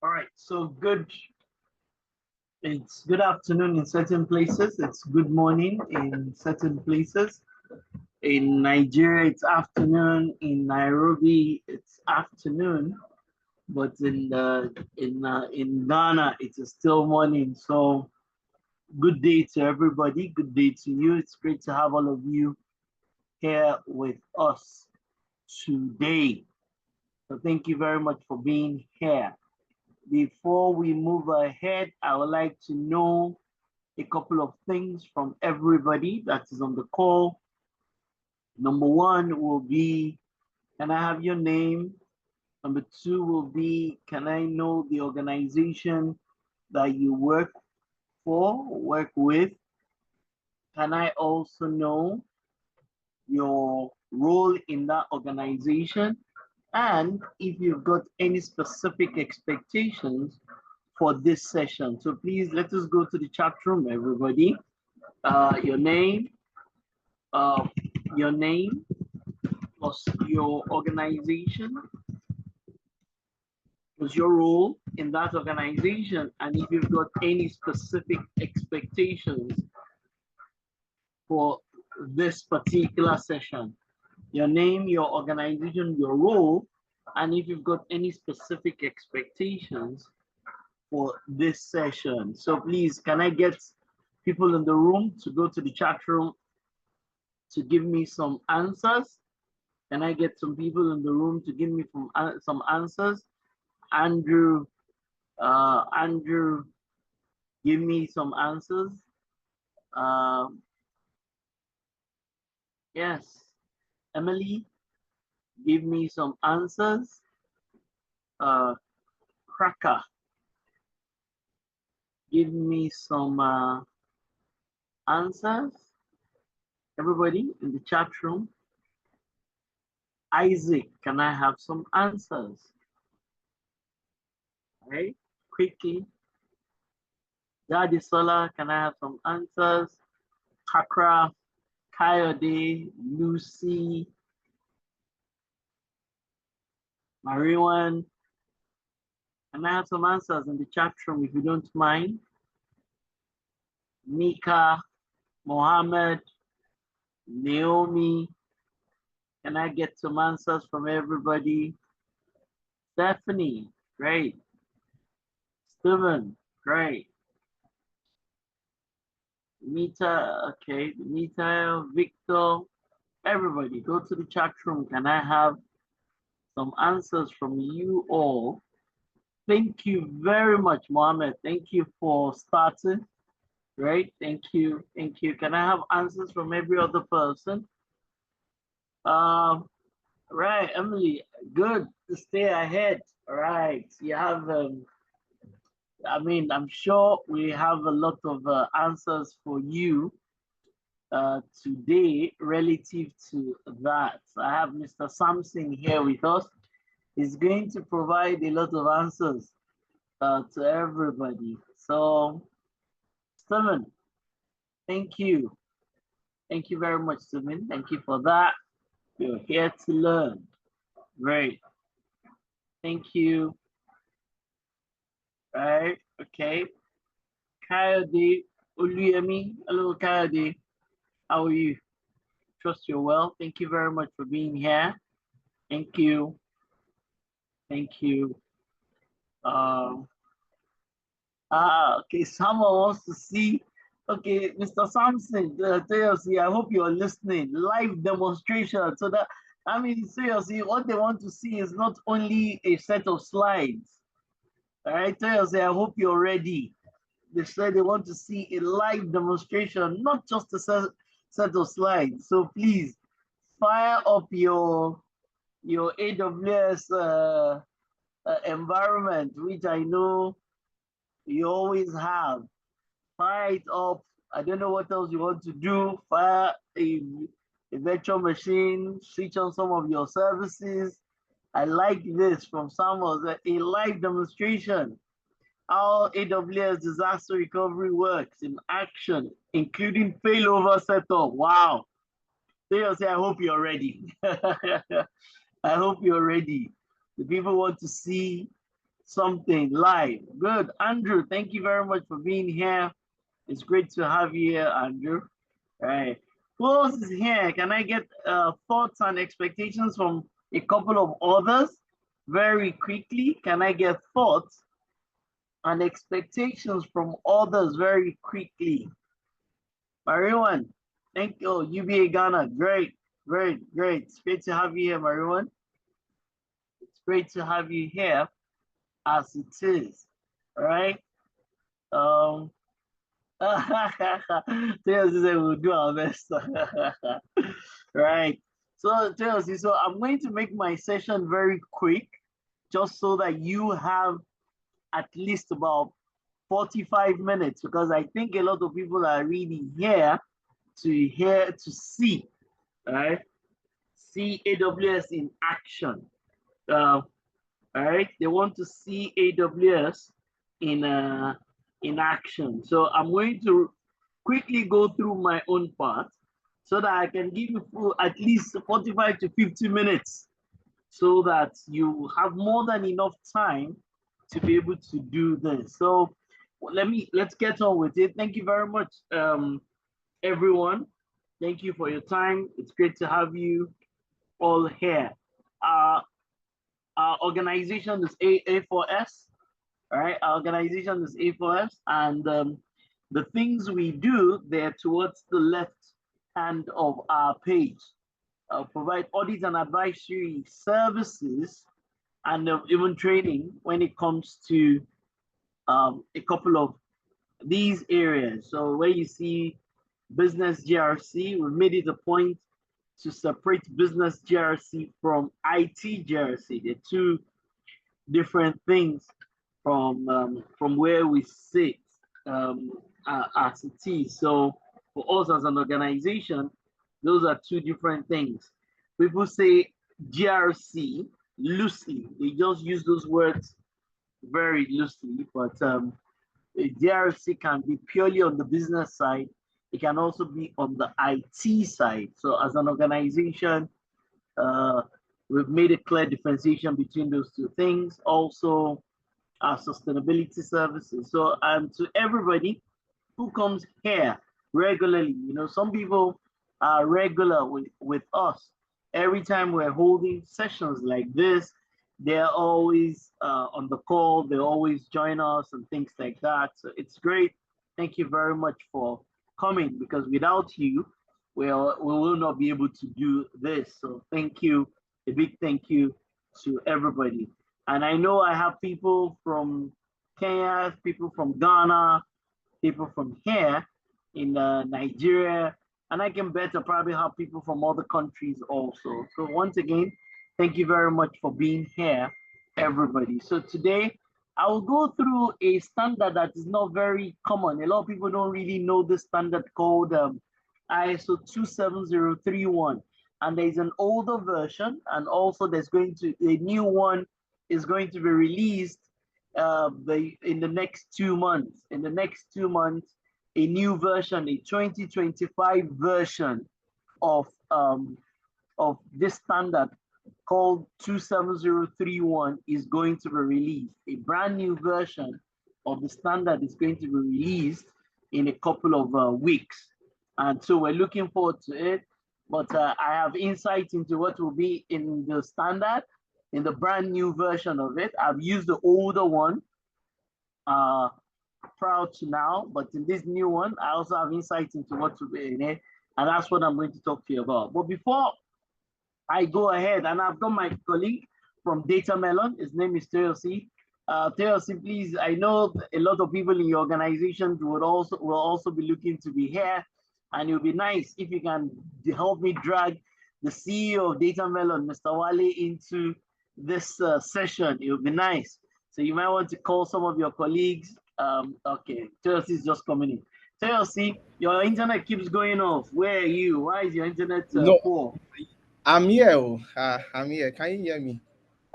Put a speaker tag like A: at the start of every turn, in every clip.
A: All right, so good. It's good afternoon in certain places. It's good morning in certain places. In Nigeria, it's afternoon. In Nairobi, it's afternoon. But in Ghana, it is still morning. So good day to everybody. Good day to you. It's great to have all of you here with us today. So thank you very much for being here. Before we move ahead, I would like to know a couple of things from everybody that is on the call. Number one will be, can I have your name? Number two will be, can I know the organization that you work for, work with? Can I also know your role in that organization? And if you've got any specific expectations for this session. So please let us go to the chat room, everybody. Your name plus your organization, plus your role in that organization, and if you've got any specific expectations for this particular session. Your name, your organization, your role, and if you've got any specific expectations for this session. So please, can I get people in the room to go to the chat room to give me some answers? Can I get some people in the room to give me some answers? Andrew, give me some answers. Yes, Emily, give me some answers. Cracker, give me some answers. Everybody in the chat room. Isaac, can I have some answers? All right, quickly. Daddy Sola, can I have some answers? Kakra, Coyote, Lucy, Mariwan. Can I have some answers in the chat room if you don't mind? Mika, Mohammed, Naomi. Can I get some answers from everybody? Stephanie, great. Steven, great. Mita, okay. Mita, Victor, everybody, go to the chat room. Can I have some answers from you all? Thank you very much, Mohammed. Thank you for starting. Great, thank you, thank you. Can I have answers from every other person? Right, Emily, good to stay ahead. All right, you have, I mean, I'm sure we have a lot of answers for you today relative to that. I have Mr. Samson here with us. He's going to provide a lot of answers to everybody. So, Stephen, thank you. Thank you very much, Stephen. Thank you for that. You're here to learn. Great. Thank you. All right, okay. Kayode Oluyemi. Hello, Kayode. How are you? Trust you're well. Thank you very much for being here. Thank you. Thank you. Okay, someone wants to see. Okay, Mr. Samson, seriously, I hope you're listening. Live demonstration. So that, I mean, seriously, what they want to see is not only a set of slides. All right, seriously, I hope you're ready. They said they want to see a live demonstration, not just a set of slides. So please, fire up your AWS environment, which I know you always have. Fire it up. I don't know what else you want to do. Fire a virtual machine, switch on some of your services. I like this from someone, a live demonstration. How AWS disaster recovery works in action, including failover setup. Wow. Seriously, I hope you're ready. I hope you're ready. The people want to see something live. Good. Andrew, thank you very much for being here. It's great to have you here, Andrew. All right. Who else is here? Can I get thoughts and expectations from a couple of others very quickly? Can I get thoughts and expectations from others very quickly? Mariwan, thank you. UBA Ghana, great, great, great. It's great to have you here, Mariwan. It's great to have you here as it is. All right. Tails said we'll do our best. Right. So Tails, so I'm going to make my session very quick, just so that you have at least about 45 minutes, because I think a lot of people are really here to see, right? See AWS in action. All right, they want to see AWS in action. So I'm going to quickly go through my own part so that I can give you at least 45 to 50 minutes so that you have more than enough time to be able to do this. So let's get on with it. Thank you very much, everyone. Thank you for your time. It's great to have you all here. Our organization is A4S. All right, our organization is A4S, and the things we do, they're towards the left hand of our page. Provide audit and advisory services and even training when it comes to a couple of these areas. So where you see business GRC, we've made it a point to separate business GRC from IT GRC. They're two different things from where we sit as it is. So for us as an organization, those are two different things. People say GRC loosely. They just use those words very loosely, but GRC can be purely on the business side. It can also be on the IT side. So as an organization, we've made a clear differentiation between those two things. Also, our sustainability services. So to everybody who comes here regularly, some people are regular with us. Every time we're holding sessions like this, they're always on the call, they always join us and things like that. So it's great. Thank you very much for coming, because without you, we will not be able to do this. So thank you, a big thank you to everybody. And I know I have people from Kenya, people from Ghana, people from here in Nigeria, and I can bet I probably have people from other countries also. So once again, thank you very much for being here, everybody. So today, I will go through a standard that is not very common. A lot of people don't really know this standard called ISO 27031. And there's an older version, and also there's going to a new one is going to be released in the next 2 months. In the next 2 months, a new version, a 2025 version of this standard called 27031 is going to be released. A brand new version of the standard is going to be released in a couple of weeks. And so we're looking forward to it. But I have insight into what will be in the standard, in the brand new version of it. I've used the older one prior to now, but in this new one, I also have insight into what will be in it. And that's what I'm going to talk to you about. But before I go ahead, and I've got my colleague from Datamellon. His name is Teosi. Teosi, please, I know a lot of people in your organization will also be looking to be here, and it would be nice if you can help me drag the CEO of Datamellon, Mr. Wale, into this session. It would be nice. So you might want to call some of your colleagues. Okay, Teosi is just coming in. Teosi, your internet keeps going off. Where are you? Why is your internet poor?
B: I'm here. I'm here. Can you hear me?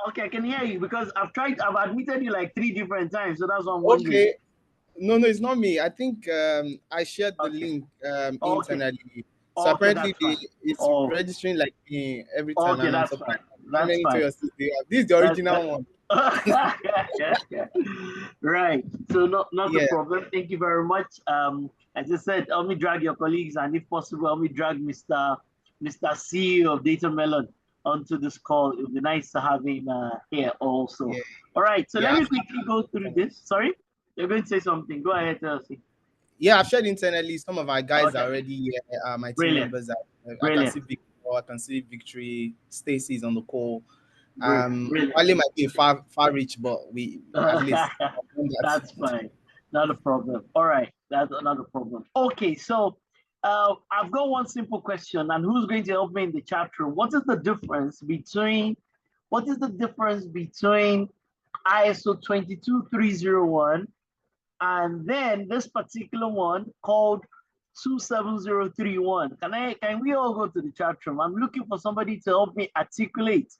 A: Okay, I can hear you because I've admitted you like 3 different times, so that's what I'm wondering.
B: Okay. No, it's not me. I think I shared the link internally. So apparently it's registering like me every time.
A: Okay,
B: And I'm
A: that's
B: surprised.
A: fine. That's fine.
B: This is the original one.
A: Right. So not a
B: Yeah.
A: problem. Thank you very much. As I said, help me drag your colleagues, and if possible, help me drag Mr. CEO of Datamellon onto this call. It would be nice to have him here also.
B: Yeah.
A: All right. So let
B: Yeah.
A: me quickly go through this. Sorry, you're going to say something. Go ahead, Elsie.
B: Yeah, I've shared internally. Some of our guys are
A: Okay.
B: already here. My team
A: Brilliant.
B: members are. I can
A: Brilliant.
B: see Victor. I can see Victory. Stacy's on the call.
A: Brilliant.
B: Wale might be far reach, but we at least that.
A: That's fine. Not a problem. All right. That's not a problem. Okay. So I've got one simple question, and who's going to help me in the chat room? What is the difference between ISO 22301 and then this particular one called 27031? Can we all go to the chat room? I'm looking for somebody to help me articulate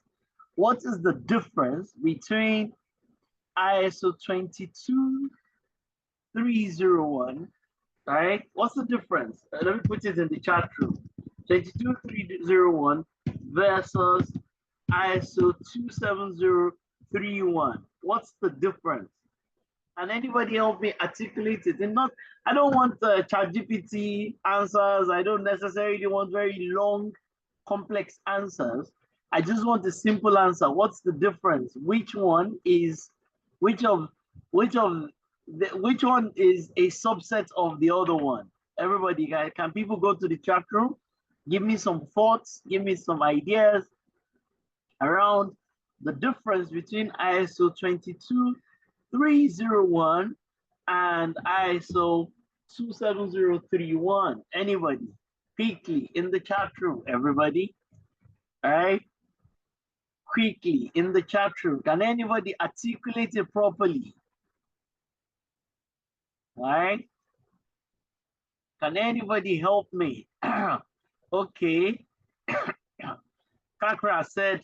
A: what is the difference between ISO 22301, right? What's the difference? Let me put it in the chat room. 22301 versus ISO 27031. What's the difference? And anybody help me articulate it? And not, I don't want ChatGPT answers. I don't necessarily want very long, complex answers. I just want a simple answer. What's the difference? Which one is, which of, which of, which one is a subset of the other one? Everybody, can people go to the chat room? Give me some thoughts. Give me some ideas around the difference between ISO 22301 and ISO 27031. Anybody? Quickly in the chat room, everybody. All right? Quickly in the chat room. Can anybody articulate it properly? All right? Can anybody help me? Okay. Kakra said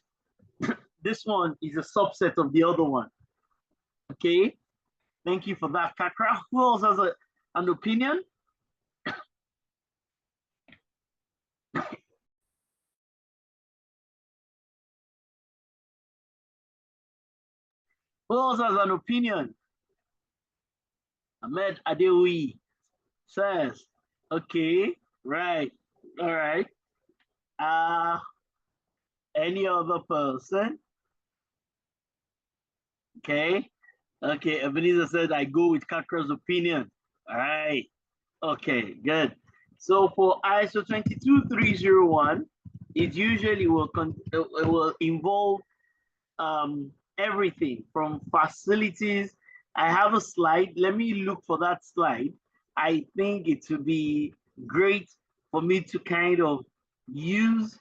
A: this one is a subset of the other one. Okay. Thank you for that, Kakra. Who else has an opinion? Who else has an opinion? Ahmed Adewi says, okay, right, all right. Any other person? Okay, okay. Ebenezer said, I go with Kakra's opinion. All right, okay, good. So for ISO 22301, it usually will involve everything from facilities. I have a slide. Let me look for that slide. I think it would be great for me to kind of use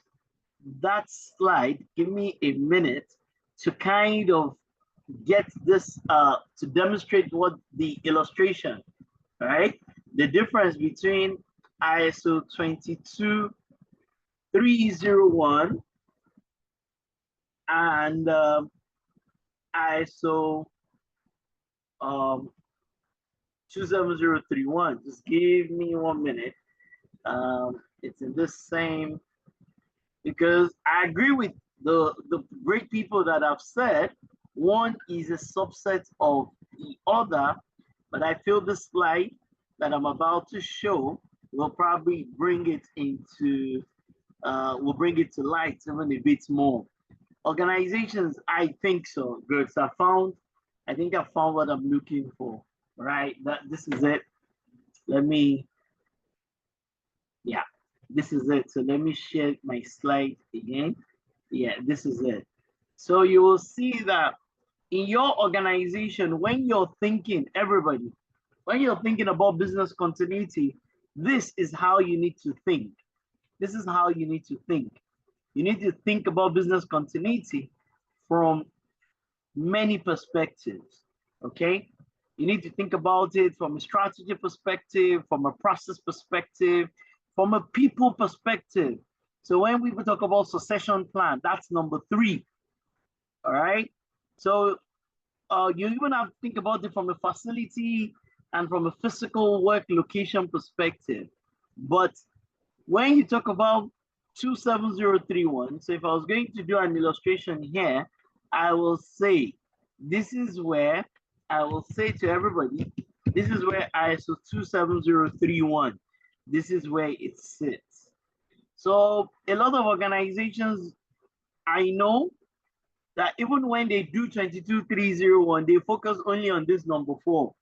A: that slide. Give me a minute to kind of get this to demonstrate what the illustration, right? The difference between ISO 22301 and ISO 27031. Just give me 1 minute. It's in this same, because I agree with the great people that have said one is a subset of the other, but I feel the slide that I'm about to show will probably bring it into, will bring it to light even a bit more. Organizations, I think so. Good. So I think I found what I'm looking for. Right. This is it. Let me, yeah, this is it. So let me share my slide again. Yeah, this is it. So you will see that in your organization, when you're thinking, everybody, when you're thinking about business continuity, this is how you need to think. This is how you need to think. You need to think about business continuity from many perspectives, okay? You need to think about it from a strategy perspective, from a process perspective, from a people perspective. So when we talk about succession plan, that's number 3, all right? So you even have to think about it from a facility and from a physical work location perspective. But when you talk about 27031, so if I was going to do an illustration here, I will say this is where I will say to everybody, this is where ISO 27031, this is where it sits. So a lot of organizations, I know that even when they do 22301, they focus only on this number 4,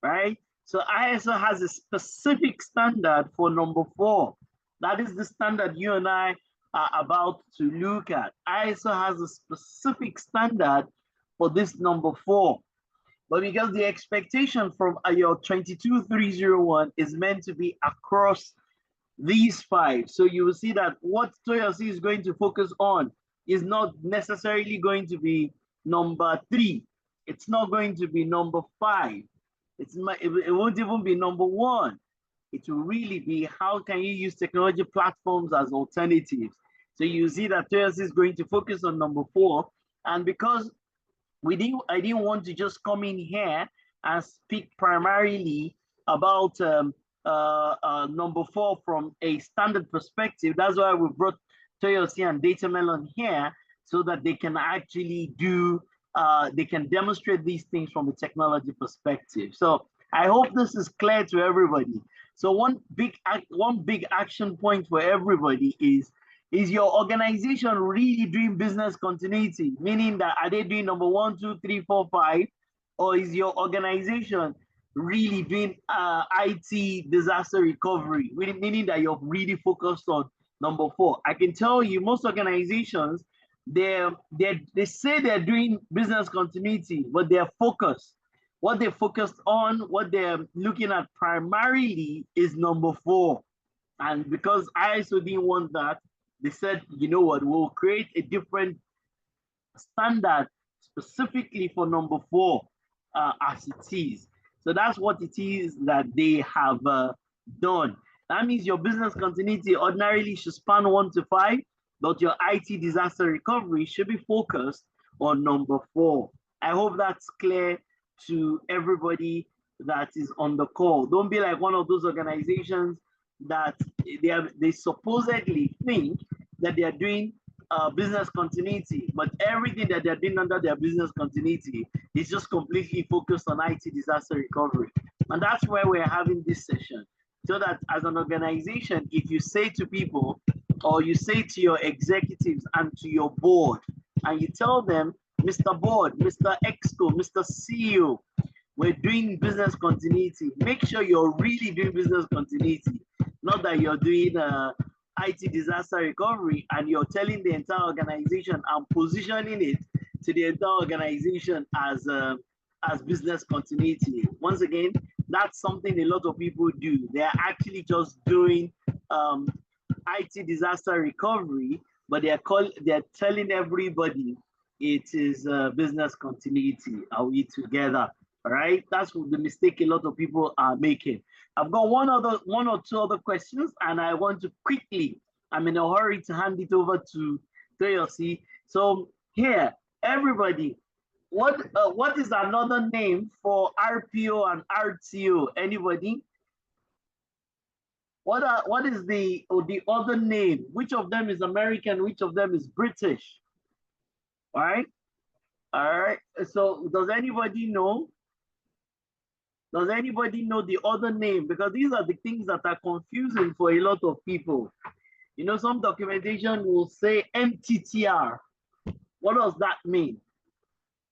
A: right? So ISO has a specific standard for number 4. That is the standard you and I are about to look at. ISO has a specific standard for this number 4. But because the expectation from your 22301 is meant to be across these 5. So you will see that what Toyosi is going to focus on is not necessarily going to be number 3. It's not going to be number 5. It won't even be number 1. It will really be how can you use technology platforms as alternatives. So you see that Toyosi is going to focus on number 4. And because I didn't want to just come in here and speak primarily about number 4 from a standard perspective. That's why we brought Toyosi and Datamellon here, so that they can actually do, they can demonstrate these things from a technology perspective. So I hope this is clear to everybody. So one big action point for everybody is your organization really doing business continuity? Meaning that are they doing number 1, 2, 3, 4, 5, or is your organization really doing IT disaster recovery? Meaning that you're really focused on number 4. I can tell you, most organizations, they say they're doing business continuity, but they're focused. What they're focused on, what they're looking at primarily is number 4. And because ISO didn't want that, they said, you know what, we'll create a different standard specifically for number 4 as it is. So that's what it is that they have done. That means your business continuity ordinarily should span 1 to 5, but your IT disaster recovery should be focused on number 4. I hope that's clear to everybody that is on the call. Don't be like one of those organizations that they supposedly think that they are doing business continuity, but everything that they're doing under their business continuity is just completely focused on IT disaster recovery. And that's why we're having this session. So that as an organization, if you say to people, or you say to your executives and to your board, and you tell them, Mr. Board, Mr. Exco, Mr. CEO, we're doing business continuity. Make sure you're really doing business continuity, not that you're doing IT disaster recovery and you're telling the entire organization and positioning it to the entire organization as business continuity. Once again, that's something a lot of people do. They're actually just doing IT disaster recovery, but they're telling everybody it is business continuity. Are we together? All right, that's the mistake a lot of people are making. I've got one or two other questions, and I want to quickly, I'm in a hurry to hand it over to Toyosi. So here, everybody, what is another name for RPO and RTO? Anybody? What is the other name? Which of them is American? Which of them is British? All right. All right. So does anybody know? Does anybody know the other name? Because these are the things that are confusing for a lot of people. You know, some documentation will say MTTR. What does that mean?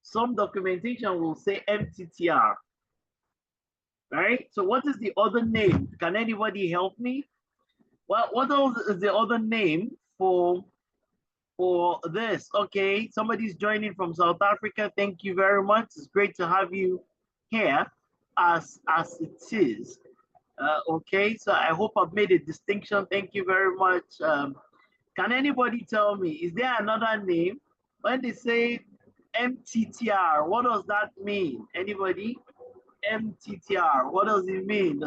A: Some documentation will say MTTR. Right? So what is the other name? Can anybody help me? Well, what else is the other name for this? Okay, somebody's joining from South Africa. Thank you very much. It's great to have you here as it is. Okay, so I hope I've made a distinction. Thank you very much. Can anybody tell me, is there another name? When they say MTTR, what does that mean? Anybody? MTTR, what does it mean?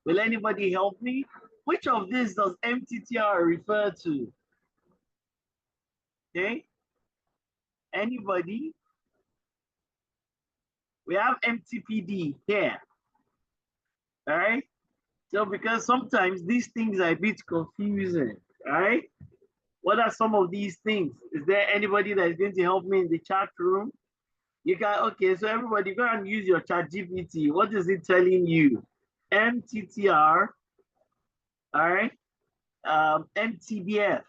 A: Will anybody help me? Which of these does MTTR refer to? Okay, anybody? We have MTPD here, all right? So because sometimes these things are a bit confusing, all right? What are some of these things? Is there anybody that is going to help me in the chat room? You can, okay, so everybody go and use your chat GPT. What is it telling you? MTTR, all right, MTBF,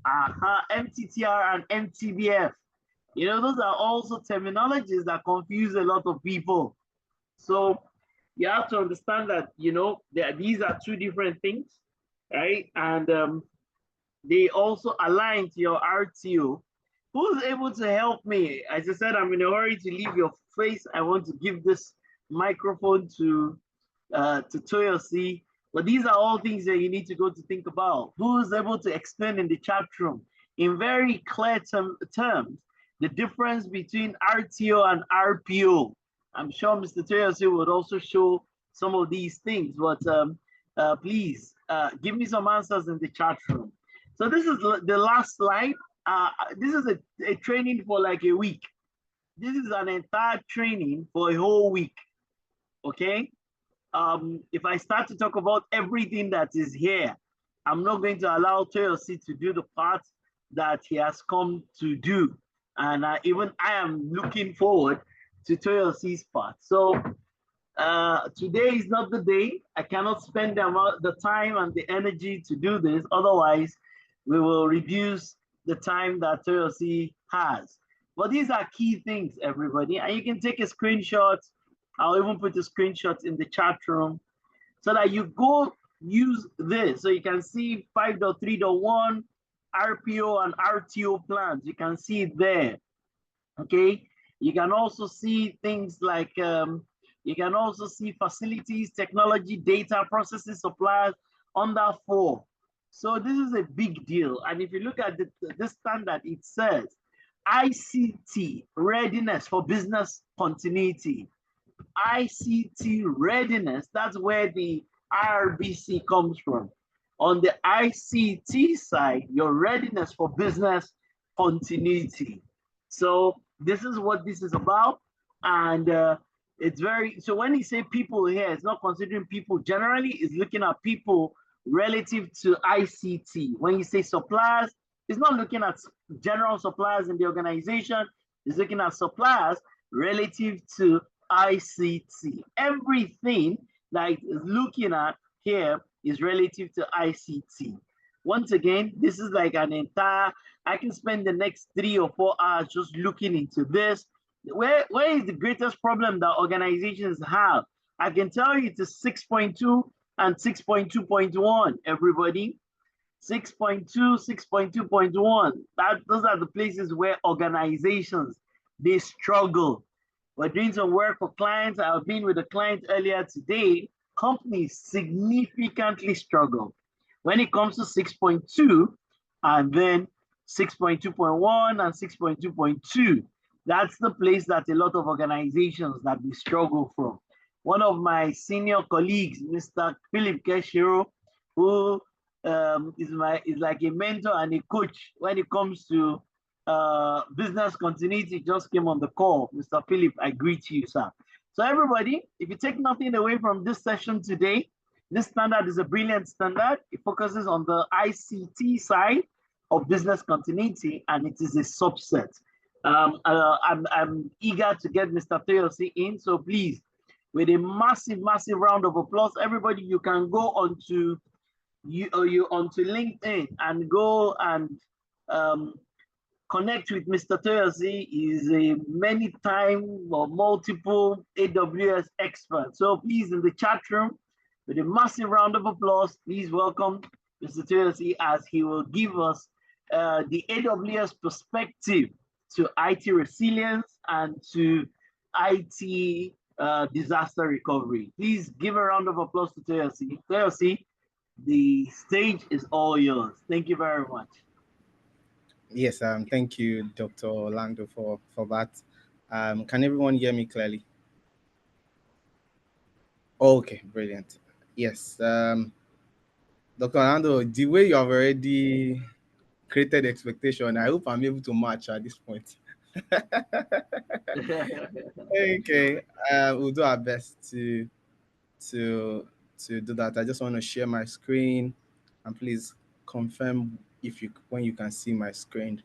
A: MTTR and MTBF. You know, those are also terminologies that confuse a lot of people. So you have to understand that, you know, these are two different things, right? And they also align to your RTO. Who's able to help me? As I said, I'm in a hurry to leave your face. I want to give this microphone to Toyosi. But these are all things that you need to go to think about. Who's able to explain in the chat room in very clear terms the difference between RTO and RPO? I'm sure Mr. Toyosi would also show some of these things, but please give me some answers in the chat room. So this is the last slide. This is a training for like a week. This is an entire training for a whole week, okay? If I start to talk about everything that is here, I'm not going to allow Toyosi to do the part that he has come to do. And even I am looking forward to Toyosi's part. So today is not the day. I cannot spend the time and the energy to do this. Otherwise, we will reduce the time that Toyosi has. But these are key things, everybody. And you can take a screenshot. I'll even put the screenshots in the chat room so that you go use this. So you can see 5.3.1 RPO and RTO plans. You can see it there, okay? You can also see things like, you can also see facilities, technology, data, processes, suppliers under 4. So this is a big deal. And if you look at this standard, it says ICT readiness for business continuity. ICT readiness, that's where the IRBC comes from. On the ICT side, your readiness for business continuity. So this is what this is about. And it's very, so when you say people here, it's not considering people generally, it's looking at people relative to ICT. When you say suppliers, it's not looking at general suppliers in the organization, it's looking at suppliers relative to ICT. Everything that is looking at here is relative to ICT. Once again, this is like an entire, I can spend the next 3 or 4 hours just looking into this. Where is the greatest problem that organizations have? I can tell you it's 6.2 and 6.2.1, everybody. 6.2, 6.2.1. Those are the places where organizations, they struggle. We're doing some work for clients. I've been with a client earlier today. Companies significantly struggle when it comes to 6.2 and then 6.2.1 and 6.2.2. That's the place that a lot of organizations that we struggle from. One of my senior colleagues, Mr. Philip Keshiro, who is like a mentor and a coach when it comes to business continuity, just came on the call. Mr. Philip, I greet you, sir. So everybody, if you take nothing away from this session today, this standard is a brilliant standard. It focuses on the ICT side of business continuity, and it is a subset. I'm eager to get Mr. Toyosi in, so please, with a massive, massive round of applause, everybody, you can go onto onto LinkedIn and go and connect with Mr. Toyosi. He's a many-time or multiple AWS expert. So please, in the chat room, with a massive round of applause, please welcome Mr. Toyosi as he will give us the AWS perspective to IT resilience and to IT disaster recovery. Please give a round of applause to Toyosi. Toyosi, the stage is all yours. Thank you very much.
B: Yes, thank you, Dr. Orlando, for that. Can everyone hear me clearly? Okay, brilliant. Yes, Dr. Orlando, the way you have already created expectation, I hope I'm able to match at this point. Okay, we'll do our best to do that. I just want to share my screen, and please confirm when you can see my screen.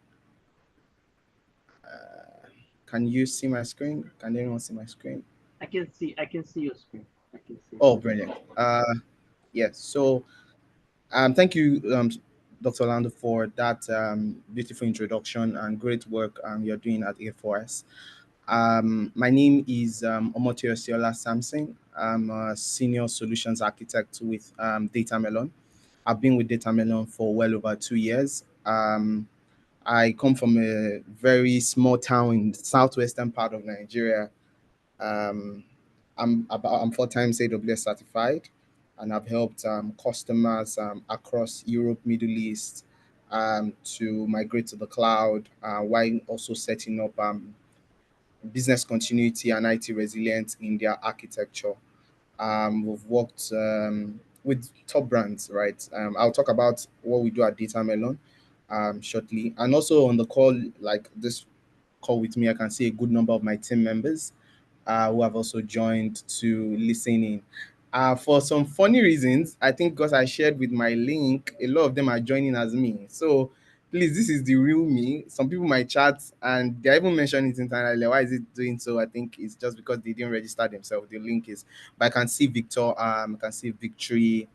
B: Can you see my screen? Can anyone see my screen?
A: I can see your screen. I can see.
B: Oh, brilliant. Yes. So, thank you, Dr. Orlando, for that beautiful introduction and great work you're doing at A4S. My name is Omotoyosiola Samson. I'm a senior solutions architect with Datamellon. I've been with Datamellon for well over 2 years. I come from a very small town in the southwestern part of Nigeria. Um, I'm 4 times AWS certified, and I've helped customers across Europe, Middle East, to migrate to the cloud, while also setting up business continuity and IT resilience in their architecture. We've worked with top brands, right? I'll talk about what we do at Datamellon shortly. And also on the call, like this call with me, I can see a good number of my team members who have also joined to listen in. For some funny reasons, I think because I shared with my link, a lot of them are joining as me. So please, this is the real me. Some people might chat and they even mention it internally. Why is it doing so? I think it's just because they didn't register themselves. The link is, but I can see Victor, I can see Victory.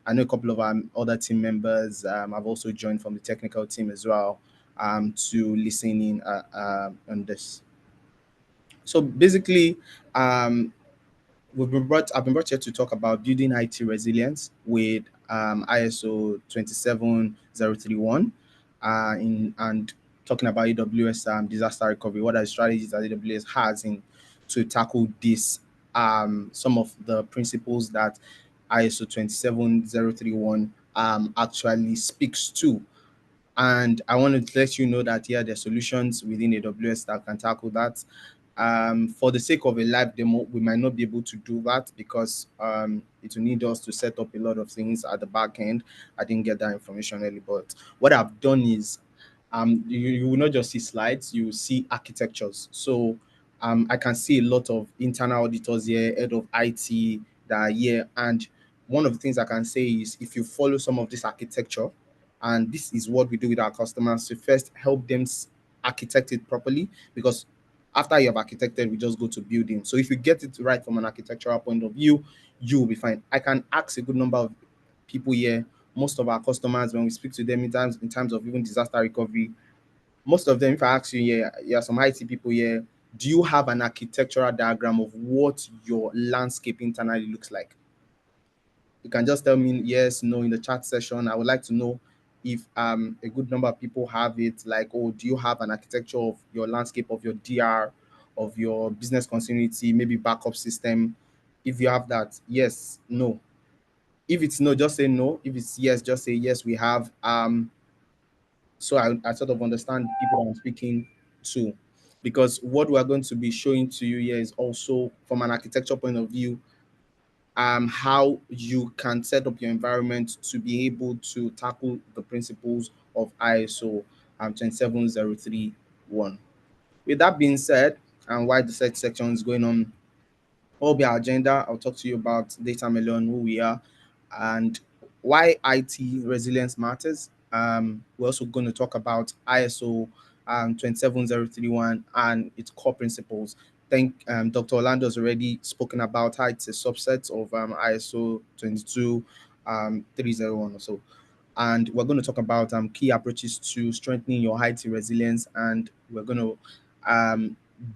B: I know a couple of other team members. I've also joined from the technical team as well to listen in on this. So basically, um, I've been brought here to talk about building IT resilience with ISO 27031 and talking about AWS disaster recovery. What are the strategies that AWS has in to tackle this? Some of the principles that ISO 27031 actually speaks to. And I want to let you know that yeah, there are solutions within AWS that can tackle that. For the sake of a live demo, we might not be able to do that because it will need us to set up a lot of things at the back end. I didn't get that information early, but what I've done is you will not just see slides, you will see architectures. So I can see a lot of internal auditors here, head of IT that are here. And one of the things I can say is if you follow some of this architecture, and this is what we do with our customers to first help them architect it properly, because after you have architected, we just go to building. So if you get it right from an architectural point of view, you will be fine. I can ask a good number of people here, most of our customers, when we speak to them in terms of even disaster recovery, most of them, if I ask you, yeah, some IT people here, do you have an architectural diagram of what your landscape internally looks like? You can just tell me yes, no in the chat session. I would like to know if a good number of people have it. Like, oh, do you have an architecture of your landscape, of your DR, of your business continuity, maybe backup system? If you have that, yes, no. If it's no, just say no. If it's yes, just say yes, we have. So I sort of understand people I'm speaking to, because what we're going to be showing to you here is also from an architecture point of view, how you can set up your environment to be able to tackle the principles of ISO 27031. With that being said, and why the set section is going on, what will be our agenda? I'll talk to you about Datamellon, who we are, and why IT resilience matters. We're also going to talk about ISO 27031 and its core principles. Think Dr. Orlando has already spoken about how it's a subset of ISO 22301 or so. And we're going to talk about key approaches to strengthening your IT resilience, and we're going to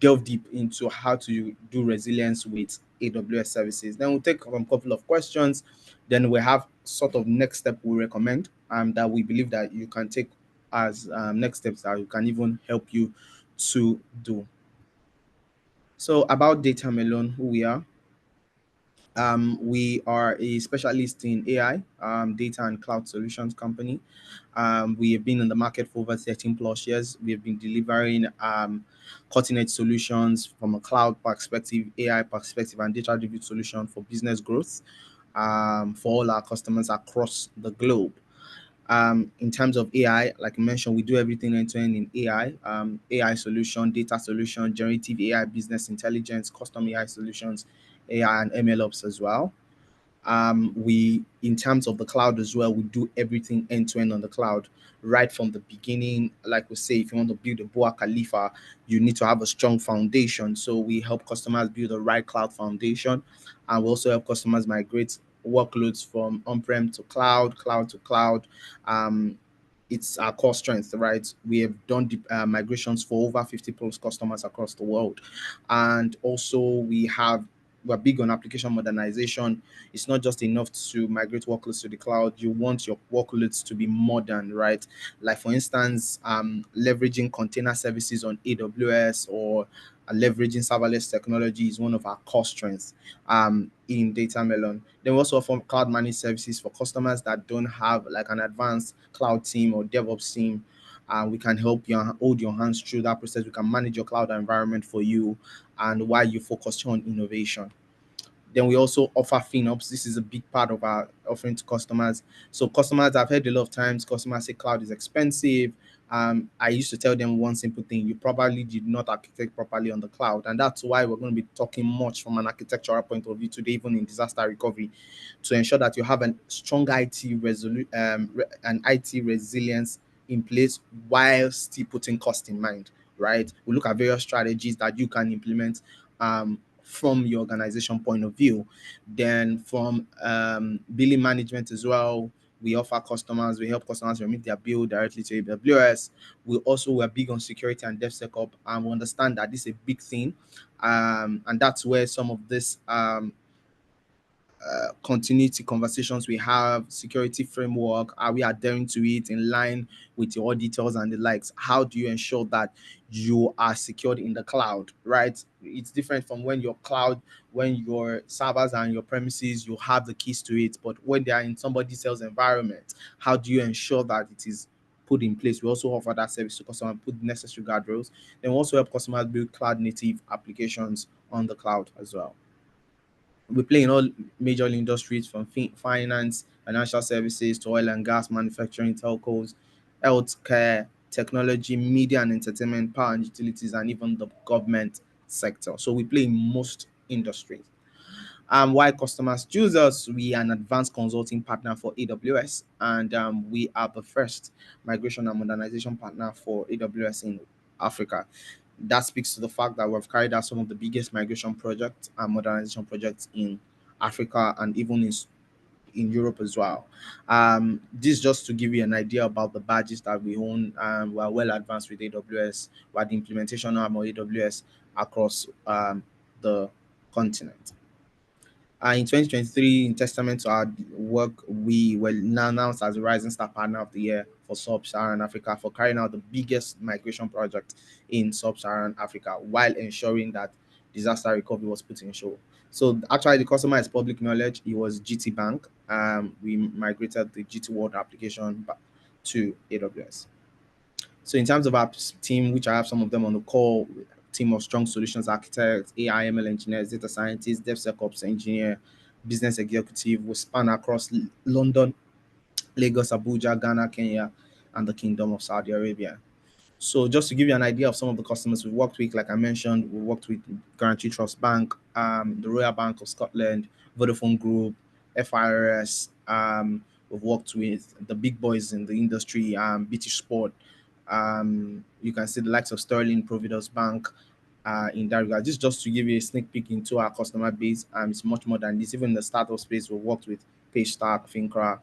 B: delve deep into how to do resilience with AWS services. Then we'll take a couple of questions. Then we have sort of next step we recommend that we believe that you can take as next steps that you can even help you to do. So about Datamellon, who we are. We are a specialist in AI, data and cloud solutions company. We have been in the market for over 13 plus years. We have been delivering cutting edge solutions from a cloud perspective, AI perspective, and data driven solution for business growth for all our customers across the globe. In terms of AI, like I mentioned, we do everything end to end in AI, AI solution, data solution, generative AI, business intelligence, custom AI solutions, AI and ML ops as well. We, in terms of the cloud as well, we do everything end to end on the cloud, right from the beginning. Like we say, if you want to build a Boa Khalifa, you need to have a strong foundation. So we help customers build the right cloud foundation, and we also help customers migrate workloads from on-prem to cloud, cloud to cloud. Um, it's our core strength, right? We have done migrations for over 50 plus customers across the world, and also we're big on application modernization. It's not just enough to migrate workloads to the cloud. You want your workloads to be modern, right? Like for instance, leveraging container services on AWS, or leveraging serverless technology is one of our core strengths in Datamellon. Then we also offer cloud managed services for customers that don't have like an advanced cloud team or DevOps team. We can help you hold your hands through that process. We can manage your cloud environment for you, and while you focus on innovation. Then we also offer FinOps. This is a big part of our offering to customers. So customers, I've heard a lot of times customers say cloud is expensive. I used to tell them one simple thing: you probably did not architect properly on the cloud, and that's why we're going to be talking much from an architectural point of view today, even in disaster recovery, to ensure that you have a strong and IT resilience in place while still putting cost in mind. Right? We look at various strategies that you can implement from your organization point of view. Then from billing management as well, we help customers remit their bill directly to AWS. We're big on security and DevSecOps, and we understand that this is a big thing, and that's where some of this continuity conversations we have, security framework, are we adhering to it in line with your auditors and the likes? How do you ensure that you are secured in the cloud, right? It's different from when your servers are in your premises, you have the keys to it, but when they are in somebody else's environment, how do you ensure that it is put in place? We also offer that service to customers, put necessary guardrails. Then we also help customers build cloud native applications on the cloud as well. We play in all major industries, from finance, financial services, to oil and gas, manufacturing, telcos, healthcare, technology, media and entertainment, power and utilities, and even the government sector. So we play in most industries. Why customers choose us: we are an advanced consulting partner for AWS, and we are the first migration and modernization partner for AWS in Africa. That speaks to the fact that we've carried out some of the biggest migration projects and modernization projects in Africa, and even in Europe as well. This just to give you an idea about the badges that we own. We are well advanced with AWS. We are the implementation arm of AWS across the continent. In 2023, in testament to our work, we were announced as the Rising Star Partner of the Year for Sub-Saharan Africa for carrying out the biggest migration project in Sub-Saharan Africa, while ensuring that disaster recovery was put in show. So actually, the customer is public knowledge. It was GT Bank. We migrated the GT World application back to AWS. So in terms of our team, which I have some of them on the call, team of strong solutions architects, AI, ML engineers, data scientists, DevSecOps engineer, business executive, we span across London, Lagos, Abuja, Ghana, Kenya, and the Kingdom of Saudi Arabia. So just to give you an idea of some of the customers we worked with, like I mentioned, we worked with Guarantee Trust Bank, the Royal Bank of Scotland, Vodafone Group, FIRS. We've worked with the big boys in the industry, BT Sport. You can see the likes of Sterling, Providence Bank, in that regard. This is just to give you a sneak peek into our customer base. It's much more than this. Even in the startup space, we've worked with PageStack, Fincra.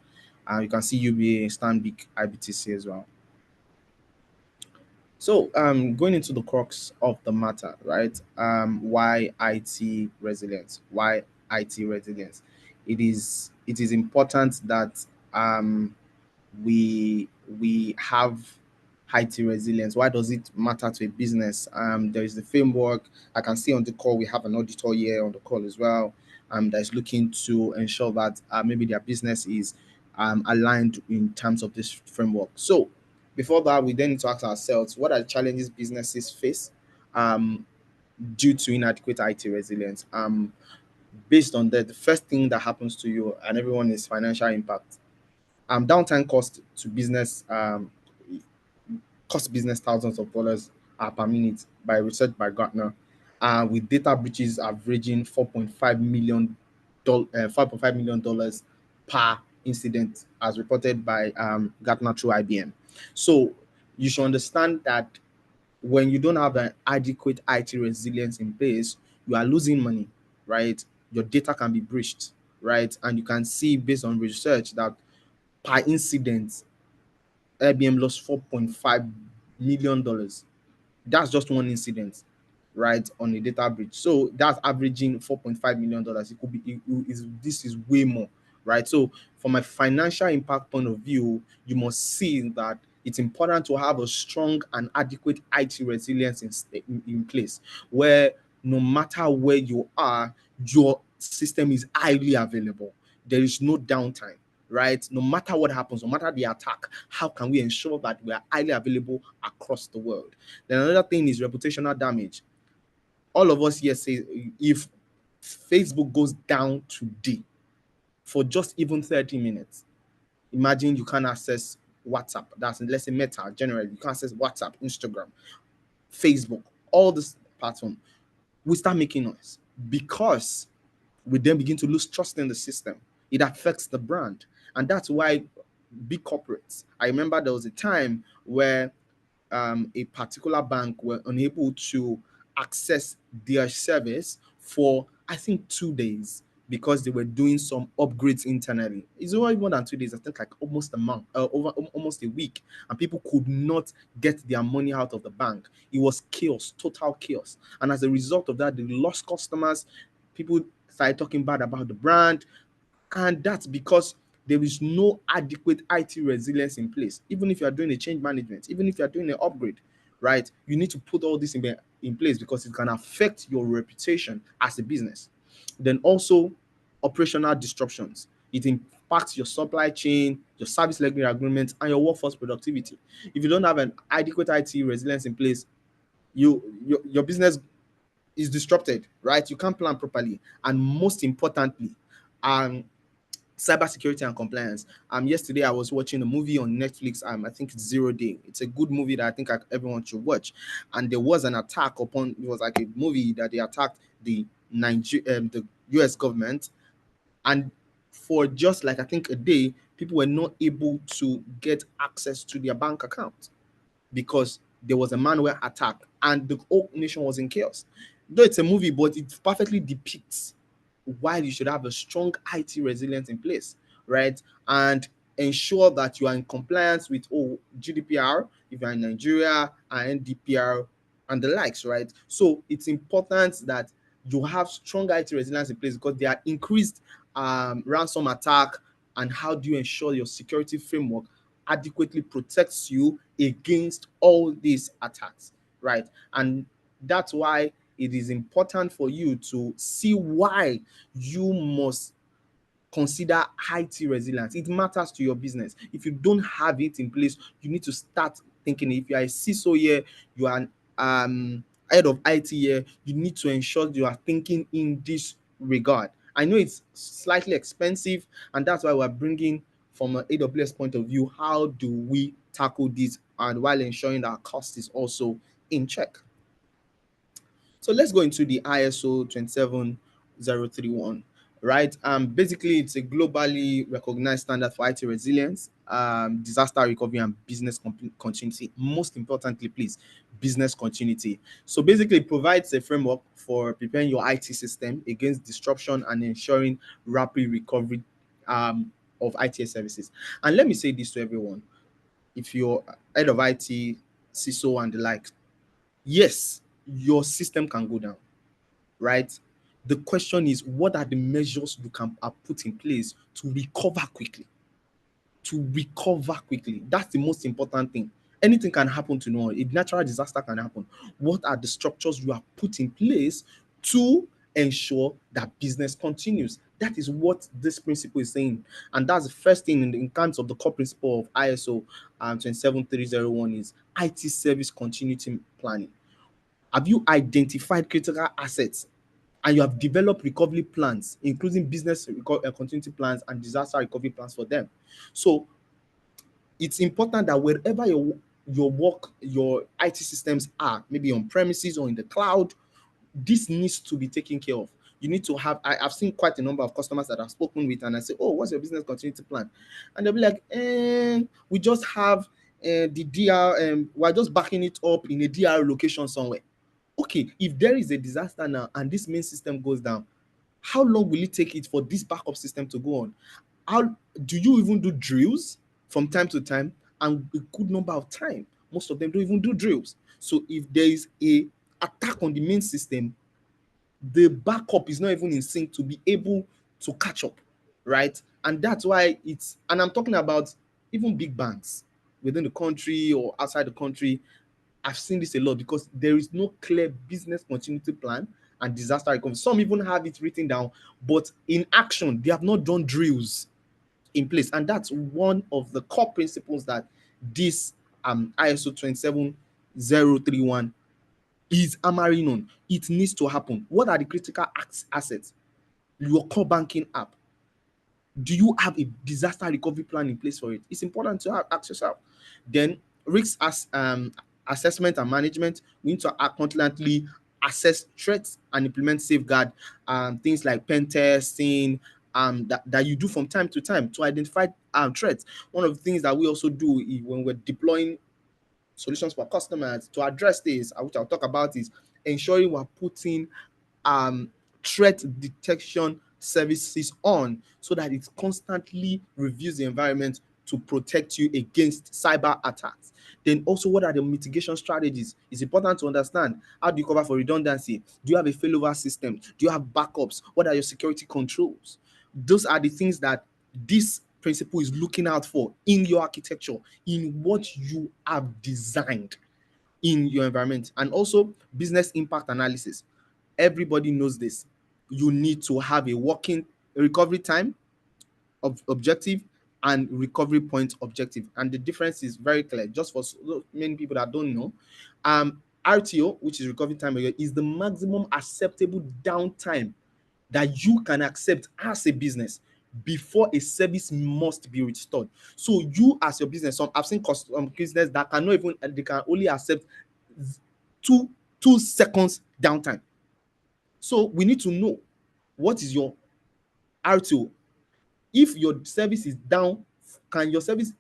B: You can see UBA, Stanbic, IBTC as well. So, going into the crux of the matter, right? Why IT resilience? Why IT resilience? It is important that we have IT resilience. Why does it matter to a business? There is the framework. I can see on the call we have an auditor here on the call as well. That is looking to ensure that maybe their business is aligned in terms of this framework. So before that, we then need to ask ourselves, what are the challenges businesses face um, due to inadequate IT resilience? Based on that, the first thing that happens to you and everyone is financial impact. Downtime cost business thousands of dollars per minute by research by Gartner, with data breaches averaging 4.5 million $5.5 million per incident, as reported by Gartner through IBM. So you should understand that when you don't have an adequate IT resilience in place, you are losing money, right? Your data can be breached, right? And you can see based on research that per incident, IBM lost $4.5 million. That's just one incident, right, on a data breach. So that's averaging $4.5 million. It could be this is way more, right? So from a financial impact point of view, you must see that it's important to have a strong and adequate IT resilience in place, where no matter where you are, your system is highly available. There is no downtime, right? No matter what happens, no matter the attack, how can we ensure that we are highly available across the world? Then another thing is reputational damage. All of us here say if Facebook goes down today for just even 30 minutes, imagine you can't access WhatsApp. That's, let's say, Meta generally. You can't access WhatsApp, Instagram, Facebook, all this platform. We start making noise because we then begin to lose trust in the system. It affects the brand. And that's why big corporates, I remember there was a time where a particular bank were unable to access their service for, I think, 2 days because they were doing some upgrades internally. It's over more than 2 days, I think like almost a month, over almost a week, and people could not get their money out of the bank. It was chaos, total chaos. And as a result of that, they lost customers. People started talking bad about the brand, and that's because there is no adequate IT resilience in place. Even if you are doing a change management, even if you are doing an upgrade, right? You need to put all this in place because it can affect your reputation as a business. Then also operational disruptions. It impacts your supply chain, your service level agreements, and your workforce productivity. If you don't have an adequate IT resilience in place, your business is disrupted, right? You can't plan properly. And most importantly, um, cybersecurity and compliance. Yesterday I was watching a movie on Netflix. I think it's Zero Day. It's a good movie that I think everyone should watch. And there was an attack upon. It was like a movie that they attacked the U.S. government, and for just like I think a day, people were not able to get access to their bank account because there was a malware attack and the whole nation was in chaos. Though it's a movie, but it perfectly depicts why you should have a strong IT resilience in place, right? And ensure that you are in compliance with GDPR if you're in Nigeria, and NDPR and the likes, right? So it's important that you have strong IT resilience in place because there are increased ransom attack. And how do you ensure your security framework adequately protects you against all these attacks, right? And that's why it is important for you to see why you must consider IT resilience. It matters to your business. If you don't have it in place, you need to start thinking. If you are a CISO here, you are an head of IT here, you need to ensure you are thinking in this regard. I know it's slightly expensive, and that's why we're bringing from an AWS point of view, how do we tackle this, and while ensuring that our cost is also in check. So let's go into the ISO 27031, right? Basically, it's a globally recognized standard for IT resilience, disaster recovery, and business continuity. Most importantly, please, business continuity. So basically, it provides a framework for preparing your IT system against disruption and ensuring rapid recovery of IT services. And let me say this to everyone: if you're head of IT, CISO, and the like, yes, your system can go down, right? The question is, what are the measures you can put in place to recover quickly? To recover quickly. That's the most important thing. Anything can happen to no one. A natural disaster can happen. What are the structures you have put in place to ensure that business continues? That is what this principle is saying. And that's the first thing in terms of the core principle of ISO 27301 is IT service continuity planning. Have you identified critical assets and you have developed recovery plans, including business continuity plans and disaster recovery plans for them? So it's important that wherever your IT systems are, maybe on premises or in the cloud, this needs to be taken care of. you need to have, I've seen quite a number of customers that I've spoken with, and I say, oh, what's your business continuity plan? And they'll be like, we just have the DR, we're just backing it up in a DR location somewhere. Okay, if there is a disaster now and this main system goes down, how long will it take it for this backup system to go on? How do you even do drills from time to time? And a good number of time, most of them don't even do drills. So if there is a attack on the main system, the backup is not even in sync to be able to catch up, right? And that's why it's, and I'm talking about even big banks within the country or outside the country. I've seen this a lot because there is no clear business continuity plan and disaster recovery. Some even have it written down, but in action, they have not done drills in place. And that's one of the core principles that this ISO 27031 is hammering on. It needs to happen. What are the critical assets? Your core banking app. Do you have a disaster recovery plan in place for it? It's important to have access out. Then risk assessment and management. We need to constantly assess threats and implement safeguard, things like pen testing, that you do from time to time to identify threats. One of the things that we also do when we're deploying solutions for customers to address this, which I'll talk about, is ensuring we're putting threat detection services on so that it constantly reviews the environment to protect you against cyber attacks. Then also, what are the mitigation strategies? It's important to understand, how do you cover for redundancy? Do you have a failover system? Do you have backups? What are your security controls? Those are the things that this principle is looking out for in your architecture, in what you have designed in your environment. And also business impact analysis. Everybody knows this. You need to have a working recovery time objective and recovery point objective, and the difference is very clear. Just for many people that don't know, RTO, which is recovery time, is the maximum acceptable downtime that you can accept as a business before a service must be restored. So you, as your business, I've seen business that cannot even, they can only accept two seconds downtime. So we need to know what is your RTO. If your service is down, can your service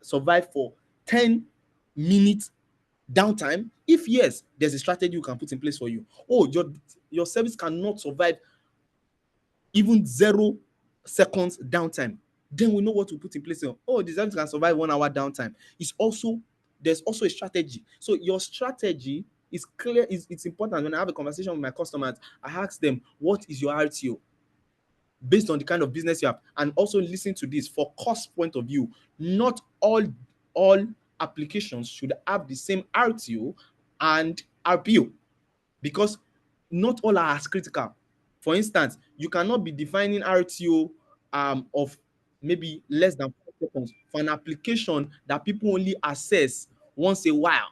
B: survive for 10 minutes downtime? If yes, there's a strategy you can put in place for you. Oh, your service cannot survive even 0 seconds downtime. Then we know what to put in place. Oh, the service can survive 1 hour downtime. There's also a strategy. So your strategy is clear. It's important. When I have a conversation with my customers, I ask them, what is your RTO? Based on the kind of business you have, and also listen to this for cost point of view. Not all applications should have the same RTO and RPO, because not all are as critical. For instance, you cannot be defining RTO of maybe less than 4 seconds for an application that people only access once a while,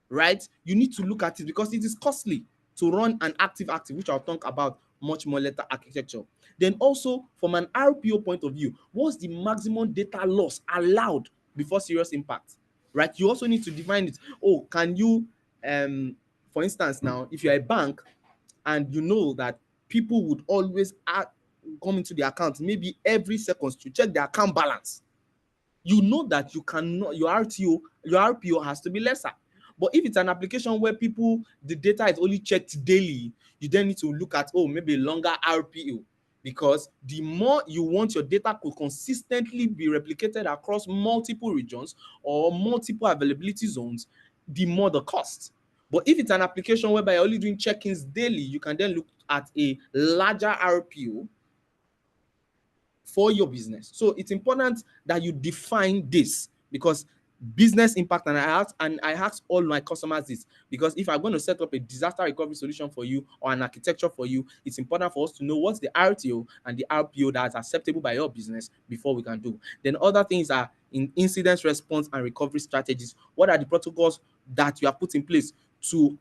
B: right? You need to look at it because it is costly to run an active, which I'll talk about much more later, architecture. Then also from an RPO point of view, what's the maximum data loss allowed before serious impact, right? You also need to define it. Oh, can you, for instance, now, if you're a bank and you know that people would always come into the account maybe every seconds to check their account balance, you know that you cannot, your RPO has to be lesser. But if it's an application where the data is only checked daily, you then need to look at, maybe a longer RPO, because the more you want your data to consistently be replicated across multiple regions or multiple availability zones, the more the cost. But if it's an application whereby you're only doing check-ins daily, you can then look at a larger RPO for your business. So it's important that you define this, because business impact, and I ask all my customers this, because if I'm going to set up a disaster recovery solution for you or an architecture for you, it's important for us to know what's the RTO and the RPO that's acceptable by your business before we can do. Then other things are in incident response and recovery strategies. What are the protocols that you have put in place to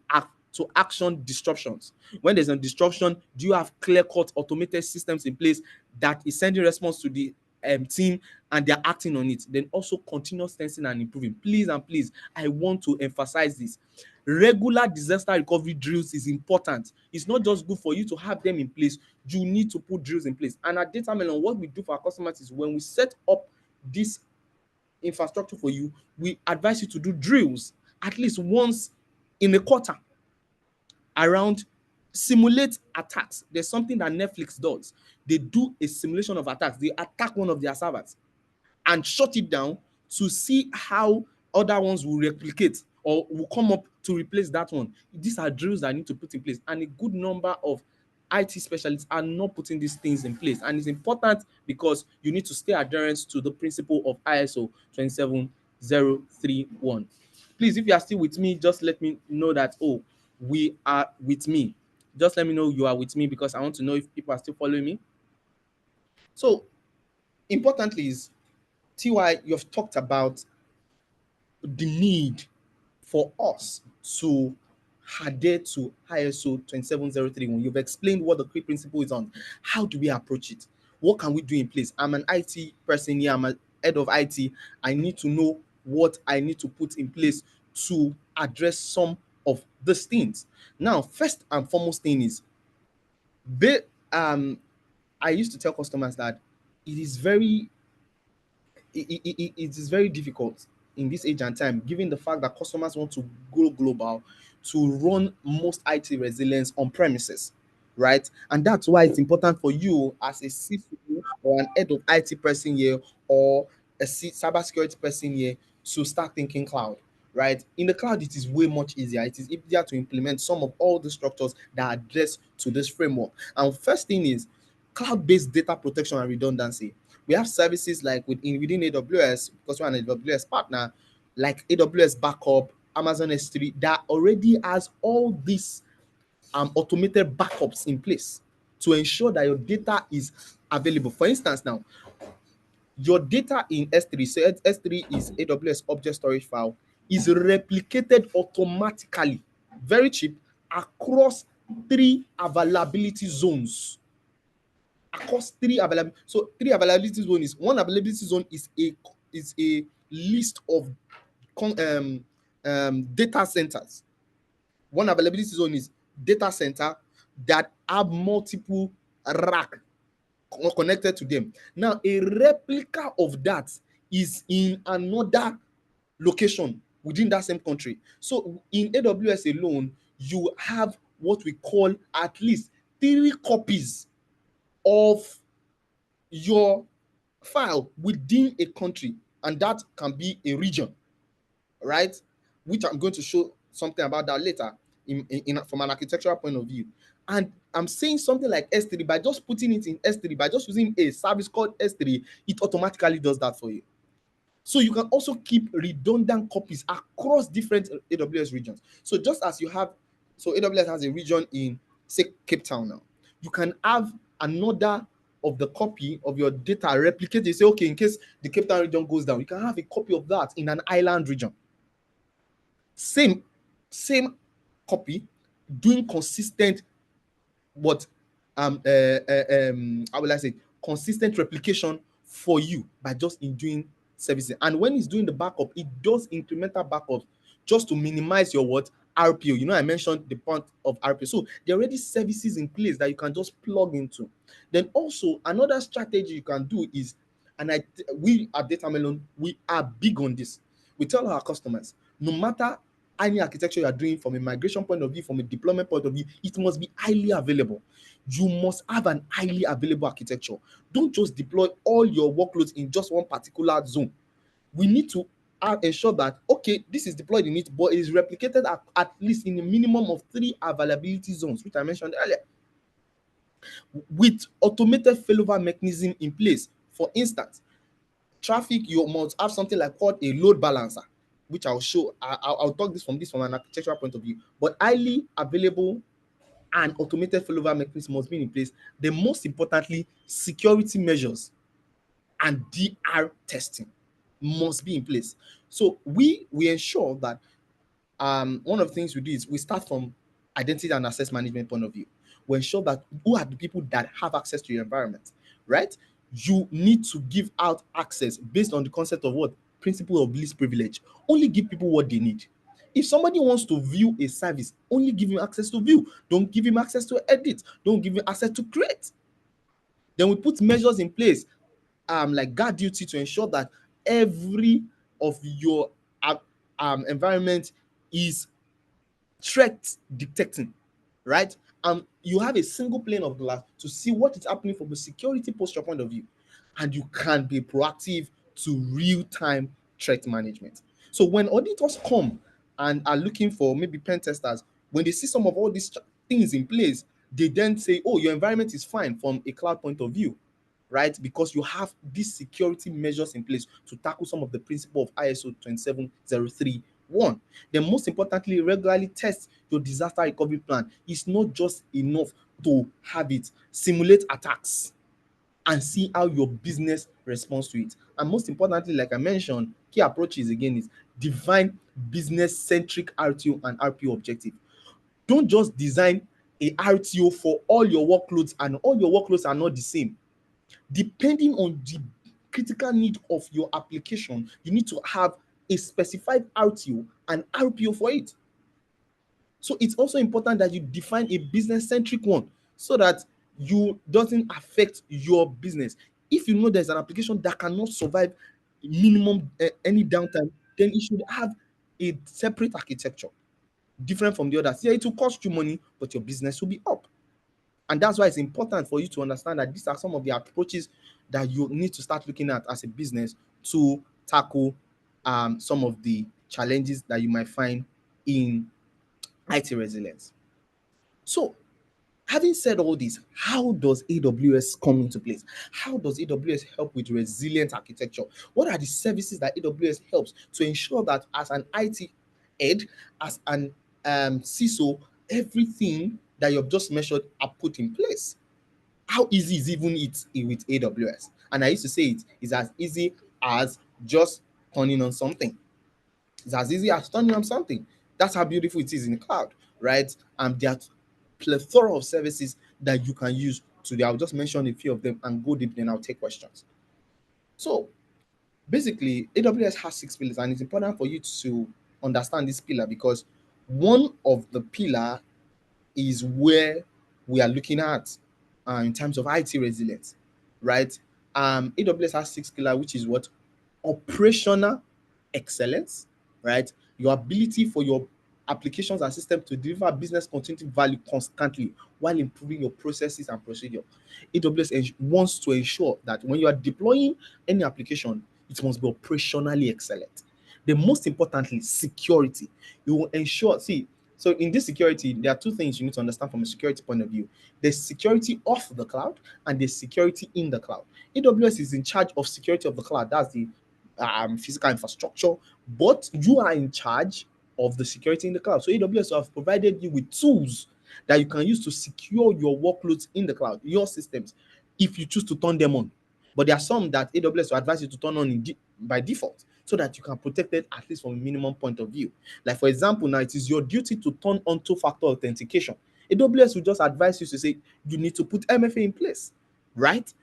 B: action disruptions? When there's a disruption, do you have clear-cut automated systems in place that is sending response to the team and they're acting on it, then also continuous testing and improving. Please and please, I want to emphasize this. Regular disaster recovery drills is important. It's not just good for you to have them in place, you need to put drills in place. And at Datamellon, what we do for our customers is when we set up this infrastructure for you, we advise you to do drills at least once in a quarter around simulate attacks. There's something that Netflix does. They do a simulation of attacks. They attack one of their servers and shut it down to see how other ones will replicate or will come up to replace that one. These are drills that I need to put in place, and a good number of IT specialists are not putting these things in place. And it's important because you need to stay adherent to the principle of ISO 27031. Please, if you are still with me, just let me know that, oh, we are with me. Just let me know you are with me, because I want to know if people are still following me. So, importantly is, TY, you've talked about the need for us to adhere to ISO 27031. You've explained what the key principle is on. How do we approach it? What can we do in place? I'm an IT person here, I'm a head of IT. I need to know what I need to put in place to address some of these things. Now, first and foremost thing is, I used to tell customers that it is very it is very difficult in this age and time, given the fact that customers want to go global, to run most IT resilience on premises, right? And that's why it's important for you as a CISO or an head of IT person here, or a cybersecurity person here, to start thinking cloud, right? In the cloud, it is way much easier. It is easier to implement some of all the structures that address to this framework. And first thing is cloud-based data protection and redundancy. We have services like within AWS, because we're an AWS partner, like AWS Backup, Amazon S3, that already has all these automated backups in place to ensure that your data is available. For instance, now, your data in S3, so S3 is AWS object storage file, is replicated automatically, very cheap, across 3 availability zones. Across 3 availability. So 3 availability zone is, one availability zone is a list of data centers. One availability zone is data center that have multiple rack connected to them. Now, a replica of that is in another location within that same country. So in AWS alone, you have what we call at least 3 copies of your file within a country, and that can be a region, right? Which I'm going to show something about that later from an architectural point of view. And I'm saying something like S3, by just putting it in S3, by just using a service called S3, it automatically does that for you. So you can also keep redundant copies across different AWS regions. So just as you have, so AWS has a region in, say, Cape Town now, you can have another of the copy of your data replicated. You say, okay, in case the Cape Town region goes down, you can have a copy of that in an island region. Same copy, doing consistent, what how will I say, consistent replication for you by just in doing services. And when it's doing the backup, it does incremental backups just to minimize your what, RPO. You know, I mentioned the point of RPO. So there are already services in place that you can just plug into. Then also another strategy you can do is, and we at Datamellon, we are big on this. We tell our customers, no matter any architecture you are doing, from a migration point of view, from a deployment point of view, it must be highly available. You must have an highly available architecture. Don't just deploy all your workloads in just one particular zone. We need to ensure that, okay, this is deployed in it, but it is replicated at least in a minimum of 3 availability zones, which I mentioned earlier, with automated failover mechanism in place. For instance, traffic, you must have something like called a load balancer, which I'll show. I'll talk from an architectural point of view. But highly available and automated failover mechanism must be in place. Then most importantly, security measures and DR testing must be in place. So we ensure that one of the things we do is we start from identity and access management point of view. We ensure that who are the people that have access to your environment, right? you need to give out access based on the concept of what? Principle of least privilege. Only give people what they need. If somebody wants to view a service, only give him access to view. Don't give him access to edit. Don't give him access to create. Then we put measures in place, like guard duty, to ensure that every of your environment is threat detecting, right? You have a single pane of glass to see what is happening from a security posture point of view, and you can be proactive to real-time threat management. So when auditors come and are looking for maybe pen testers, when they see some of all these things in place, they then say, oh, your environment is fine from a cloud point of view, right? Because you have these security measures in place to tackle some of the principle of ISO 27031. Then most importantly, regularly test your disaster recovery plan. It's not just enough to have it. Simulate attacks and see how your business responds to it. And most importantly, like I mentioned, key approaches again is define business-centric RTO and RPO objective. Don't just design a RTO for all your workloads, and all your workloads are not the same. Depending on the critical need of your application, you need to have a specified RTO and RPO for it. So it's also important that you define a business-centric one so that you doesn't affect your business. If you know there's an application that cannot survive minimum any downtime, then it should have a separate architecture, different from the others. Yeah, it will cost you money, but your business will be up. And that's why it's important for you to understand that these are some of the approaches that you need to start looking at as a business to tackle some of the challenges that you might find in IT resilience. So, having said all this, how does AWS come into place? How does AWS help with resilient architecture? What are the services that AWS helps to ensure that as an IT head, as an CISO, everything that you've just mentioned are put in place? How easy is even it with AWS? And I used to say it is as easy as just turning on something. It's as easy as turning on something. That's how beautiful it is in the cloud, right? There are plethora of services that you can use today. I'll just mention a few of them and go deep, then I'll take questions. So basically, AWS has 6 pillars, and it's important for you to understand this pillar because one of the pillar is where we are looking at in terms of IT resilience, right? AWS has 6 pillars, which is what? Operational excellence, right? Your ability for your applications and systems to deliver business continuity value constantly while improving your processes and procedure. AWS wants to ensure that when you are deploying any application, it must be operationally excellent. Then most importantly, security. You will ensure, see, so in this security, there are two things you need to understand from a security point of view. There's security off the cloud and there's security in the cloud. AWS is in charge of security of the cloud. That's the physical infrastructure, but you are in charge of the security in the cloud. So AWS have provided you with tools that you can use to secure your workloads in the cloud, your systems, if you choose to turn them on. But there are some that AWS will advise you to turn on by default so that you can protect it at least from a minimum point of view. Like for example, now it is your duty to turn on two-factor authentication. AWS will just advise you to say you need to put MFA in place, right?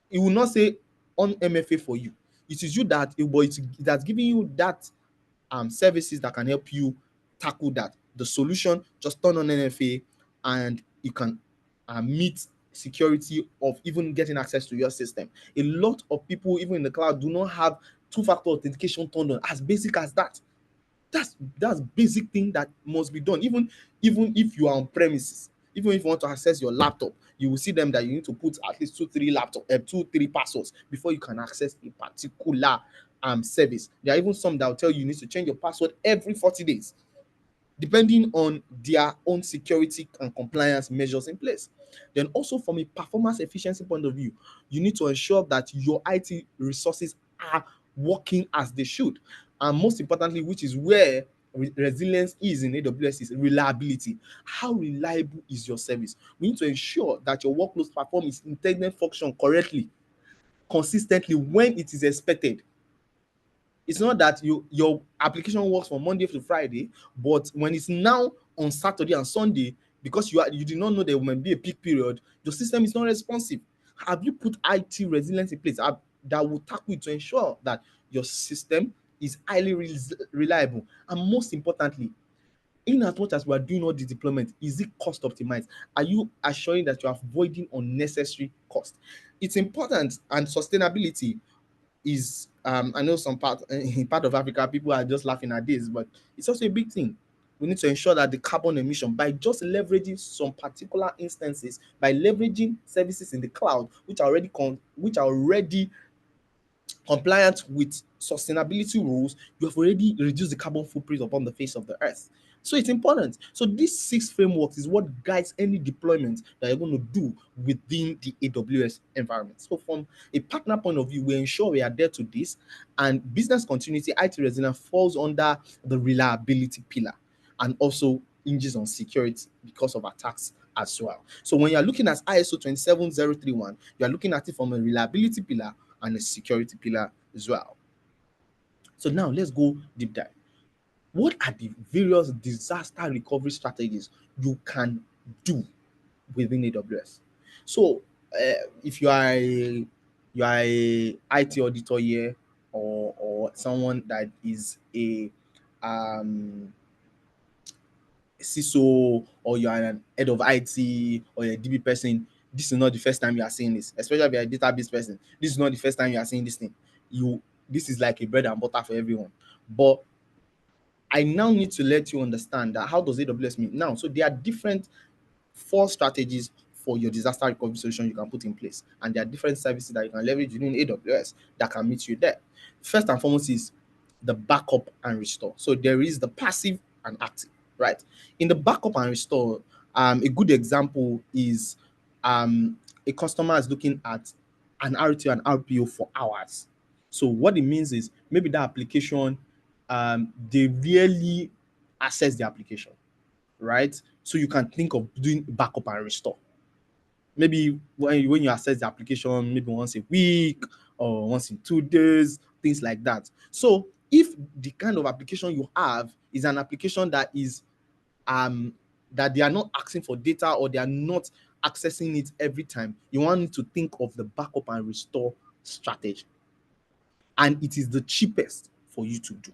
B: It will not say on MFA for you. It is you that it has given you that services that can help you tackle that. The solution, just turn on NFA and you can meet security of even getting access to your system. A lot of people, even in the cloud, do not have two-factor authentication turned on, as basic as that. That's basic thing that must be done. Even if you are on premises, even if you want to access your laptop, you will see them that you need to put at least two, three passwords before you can access a particular service. There are even some that will tell you you need to change your password every 40 days, depending on their own security and compliance measures in place. Then also from a performance efficiency point of view, you need to ensure that your IT resources are working as they should. And most importantly, which is where resilience is in AWS, is reliability. How reliable is your service? We need to ensure that your workloads perform its intended function correctly, consistently when it is expected. It's not that your application works from Monday to Friday, but when it's now on Saturday and Sunday, because you did not know there might be a peak period, your system is not responsive. Have you put IT resilience in place that will tackle it to ensure that your system is highly reliable? And most importantly, in as much as we are doing all the deployment, is it cost optimized? Are you assuring that you are avoiding unnecessary cost? It's important, and sustainability is I know some part in part of Africa people are just laughing at this, but it's also a big thing. We need to ensure that the carbon emission, by just leveraging some particular instances, by leveraging services in the cloud which are already compliant with sustainability rules, you have already reduced the carbon footprint upon the face of the earth. So it's important. So these 6 frameworks is what guides any deployment that you're going to do within the AWS environment. So from a partner point of view, we ensure we adhere to this, and business continuity, IT resilience falls under the reliability pillar, and also hinges on security because of attacks as well. So when you're looking at ISO 27031, you're looking at it from a reliability pillar and a security pillar as well. So now let's go deep dive. What are the various disaster recovery strategies you can do within AWS? So if you are a IT auditor here, or someone that is a CISO, or you are an head of IT, or a DB person, this is not the first time you are seeing this. Especially if you are a database person, this is not the first time you are seeing this thing. This is like a bread and butter for everyone. But I now need to let you understand that how does AWS mean now? So there are different 4 strategies for your disaster recovery solution you can put in place, and there are different services that you can leverage within AWS that can meet you there. First and foremost is the backup and restore. So there is the passive and active, right? In the backup and restore, a good example is a customer is looking at an RTO and RPO for hours. So what it means is maybe that application, they really access the application, right? So you can think of doing backup and restore. Maybe when you access the application, maybe once a week or once in 2 days, things like that. So if the kind of application you have is an application that is that they are not asking for data, or they are not accessing it every time, you want to think of the backup and restore strategy. And it is the cheapest for you to do.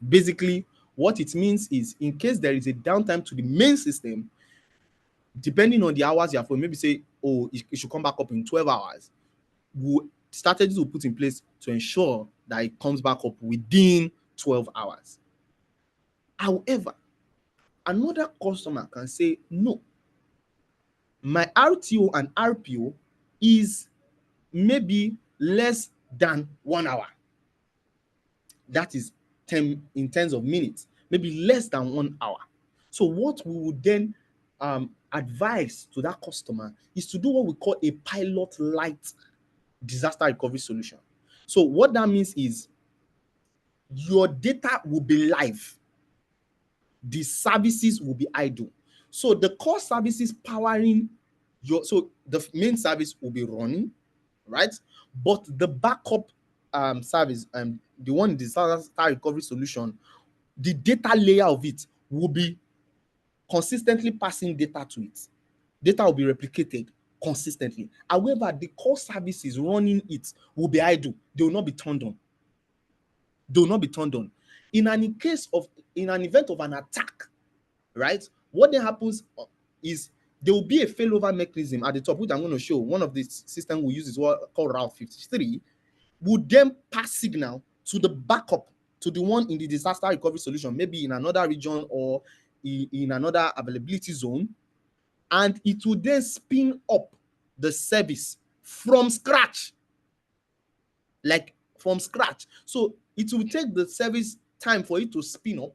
B: Basically, what it means is, in case there is a downtime to the main system, depending on the hours you have for, maybe say, oh, it should come back up in 12 hours. Strategies will put in place to ensure that it comes back up within 12 hours. However, another customer can say, no, my RTO and RPO is maybe less than 1 hour. That is 10 in terms of minutes, maybe less than 1 hour. So what we would then advise to that customer is to do what we call a pilot light disaster recovery solution. So what that means is your data will be live, the services will be idle. So the core services powering so the main service will be running, right? But the backup service, the one disaster recovery solution, the data layer of it will be consistently passing data to it. Data will be replicated consistently. However, the core services running it will be idle. They will not be turned on. They will not be turned on. In an event of an attack, right? What then happens is there will be a failover mechanism at the top, which I'm going to show. One of the systems we use is what called Route 53, would then pass signal to the backup, to the one in the disaster recovery solution, maybe in another region or in another availability zone, and it will then spin up the service from scratch. Like from scratch. So it will take the service time for it to spin up,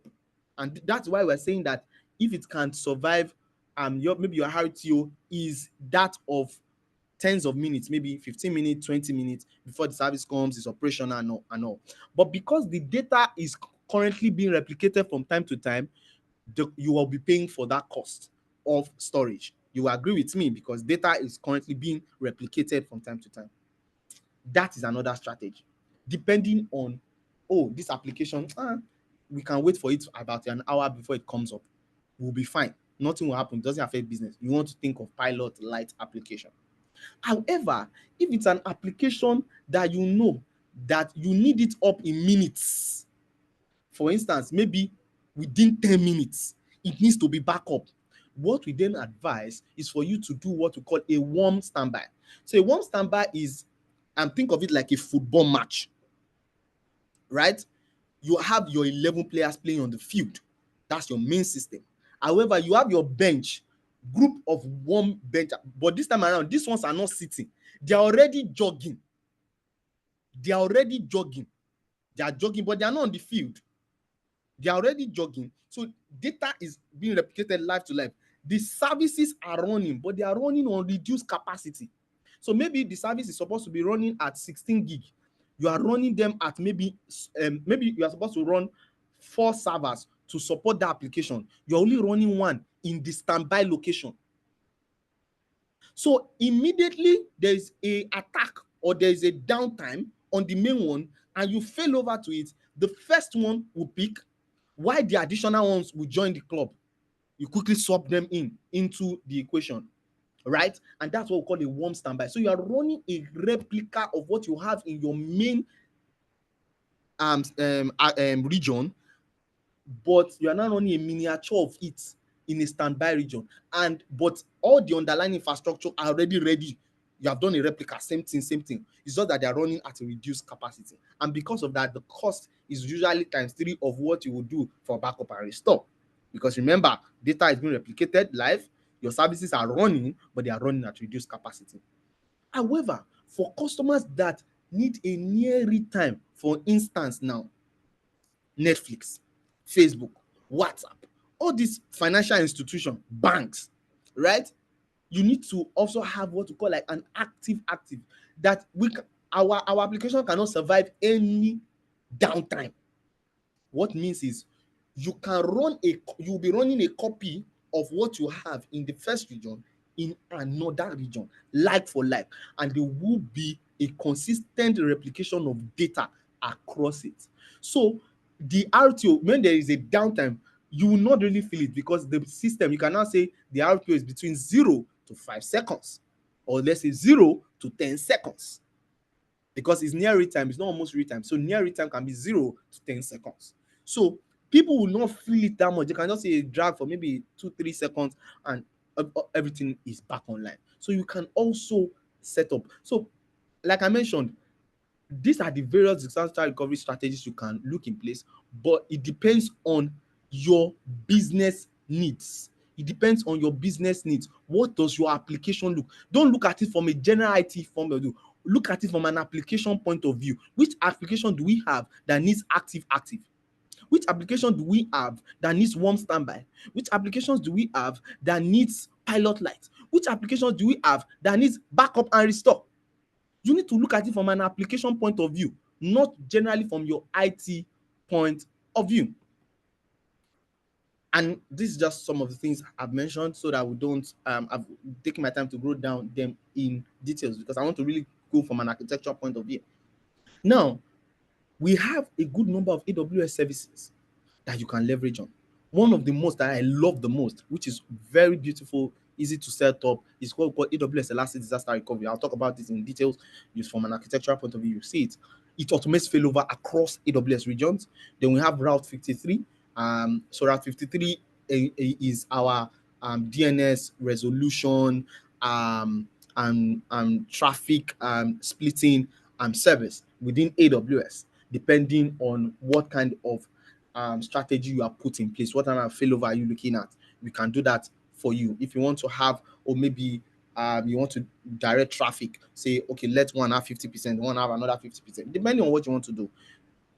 B: and that's why we're saying that if it can survive, maybe your RTO is that of tens of minutes, maybe 15 minutes, 20 minutes before the service comes, is operational and all. But because the data is currently being replicated from time to time, you will be paying for that cost of storage. You will agree with me, because data is currently being replicated from time to time. That is another strategy. Depending on, oh, this application, we can wait for it about an hour before it comes up. We'll be fine. Nothing will happen. It doesn't affect business. You want to think of pilot light application. However, if it's an application that you know that you need it up in minutes, for instance, maybe within 10 minutes, it needs to be back up. What we then advise is for you to do what we call a warm standby. So a warm standby is, and think of it like a football match, right? You have your 11 players playing on the field. That's your main system. However, you have your bench, group of warm bench, but this time around, these ones are not sitting. They are already jogging. They are already jogging. They are jogging, but they are not on the field. They are already jogging. So data is being replicated live to live. The services are running, but they are running on reduced capacity. So maybe the service is supposed to be running at 16 gig. You are running them at maybe you are supposed to run 4 servers to support the application. You're only running one in the standby location. So immediately there is a attack or there is a downtime on the main one and you fail over to it, the first one will pick, while the additional ones will join the club. You quickly swap them into the equation, right? And that's what we call a warm standby. So you are running a replica of what you have in your main region, but you are now running a miniature of it in a standby region. But all the underlying infrastructure are already ready. You have done a replica, same thing, same thing. It's just that they are running at a reduced capacity. And because of that, the cost is usually ×3 of what you would do for backup and restore. Because remember, data is being replicated live, your services are running, but they are running at reduced capacity. However, for customers that need a near real time, for instance now, Netflix, Facebook, WhatsApp, all these financial institutions, banks, right? You need to also have what we call like an active that our application cannot survive any downtime. What means is you'll be running a copy of what you have in the first region in another region, like for like, and there will be a consistent replication of data across it. So the RTO, when there is a downtime, you will not really feel it because the system, you can now say the RTO is between 0 to 5 seconds, or let's say 0 to 10 seconds, because it's near real time, it's not almost real time. So near real time can be 0 to 10 seconds. So people will not feel it that much. They can just say a drag for maybe 2-3 seconds and everything is back online. So you can also set up. So like I mentioned, these are the various disaster recovery strategies you can look in place, but it depends on your business needs. It depends on your business needs. What does your application look? Don't look at it from a general IT point of view. Look at it from an application point of view. Which application do we have that needs active? Which application do we have that needs warm standby? Which applications do we have that needs pilot light? Which applications do we have that needs backup and restore? You need to look at it from an application point of view, not generally from your IT point of view. And this is just some of the things I've mentioned so that we don't, I've taken my time to go down them in details because I want to really go from an architectural point of view. Now, we have a good number of AWS services that you can leverage on. One of the most that I love the most, which is very beautiful, easy to set up, is called AWS Elastic Disaster Recovery. I'll talk about this in details. Just from an architectural point of view, you see it. It automates failover across AWS regions. Then we have Route 53. So Route 53 is our DNS resolution and traffic splitting service within AWS, depending on what kind of strategy you are put in place, what kind of failover are you looking at. We can do that for you. If you want to have, or maybe you want to direct traffic, say, okay, let one have 50%, one have another 50%, depending on what you want to do.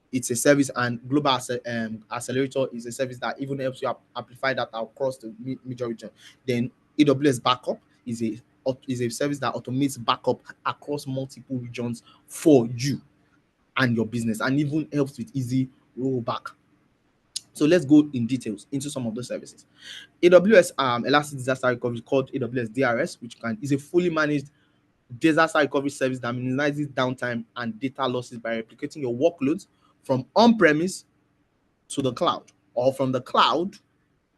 B: It's a service, and Global Accelerator is a service that even helps you amplify that across the major region. Then AWS Backup is a service that automates backup across multiple regions for you and your business, and even helps with easy rollback. So let's go in details into some of those services. AWS Elastic Disaster Recovery, called AWS DRS, which is a fully managed disaster recovery service that minimizes downtime and data losses by replicating your workloads from on-premise to the cloud, or from the cloud,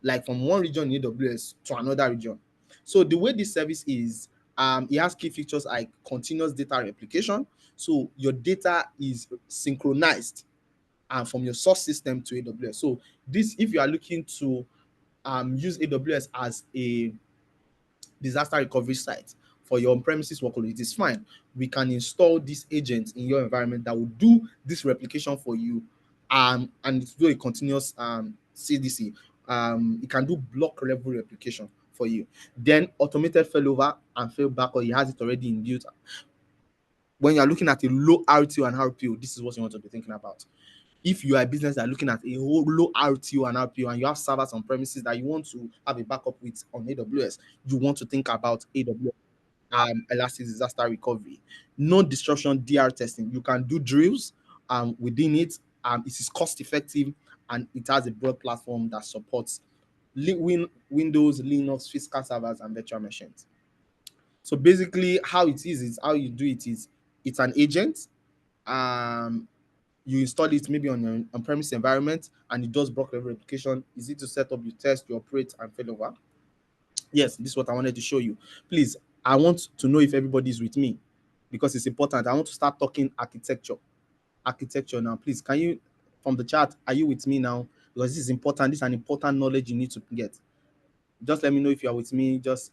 B: like from one region in AWS to another region. So the way this service is It has key features like continuous data replication. So your data is synchronized from your source system to AWS. So this, if you are looking to use AWS as a disaster recovery site for your on-premises workload, it is fine. We can install this agent in your environment that will do this replication for you, and it's do a continuous CDC. It can do block level replication for you. Then automated failover and failback, or it has it already inbuilt. When you're looking at a low RTO and RPO, this is what you want to be thinking about. If you are a business that are looking at a whole low RTO and RPO, and you have servers on premises that you want to have a backup with on AWS, you want to think about AWS elastic disaster recovery. No disruption DR testing. You can do drills within it. It is cost effective, and it has a broad platform that supports Windows, Linux, physical servers, and virtual machines. So basically, how it is how you do it is it's an agent. Um, you install it maybe on your on-premise environment, and it does block level replication. Easy to set up, you test, you operate, and fail over. Yes, this is what I wanted to show you. Please, I want to know if everybody is with me, because it's important. I want to start talking architecture now. Please, can you, from the chat, are you with me now? Because this is important. This is an important knowledge you need to get. Just let me know if you are with me. Just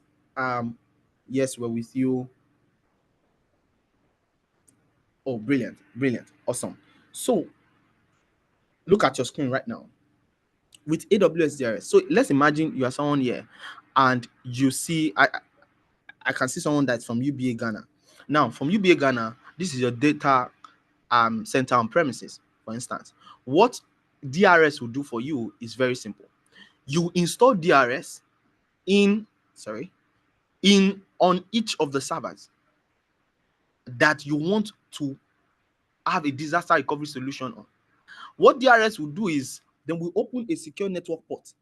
B: yes, we're with you. Oh, brilliant, awesome. So look at your screen right now with AWS DRS. So let's imagine you are someone here, and you see I can see someone that's from UBA Ghana. Now, from UBA Ghana, this is your data center on premises, for instance. What DRS will do for you is very simple. You install DRS in on each of the servers that you want to have a disaster recovery solution on. What DRS will do is then we open a secure network port,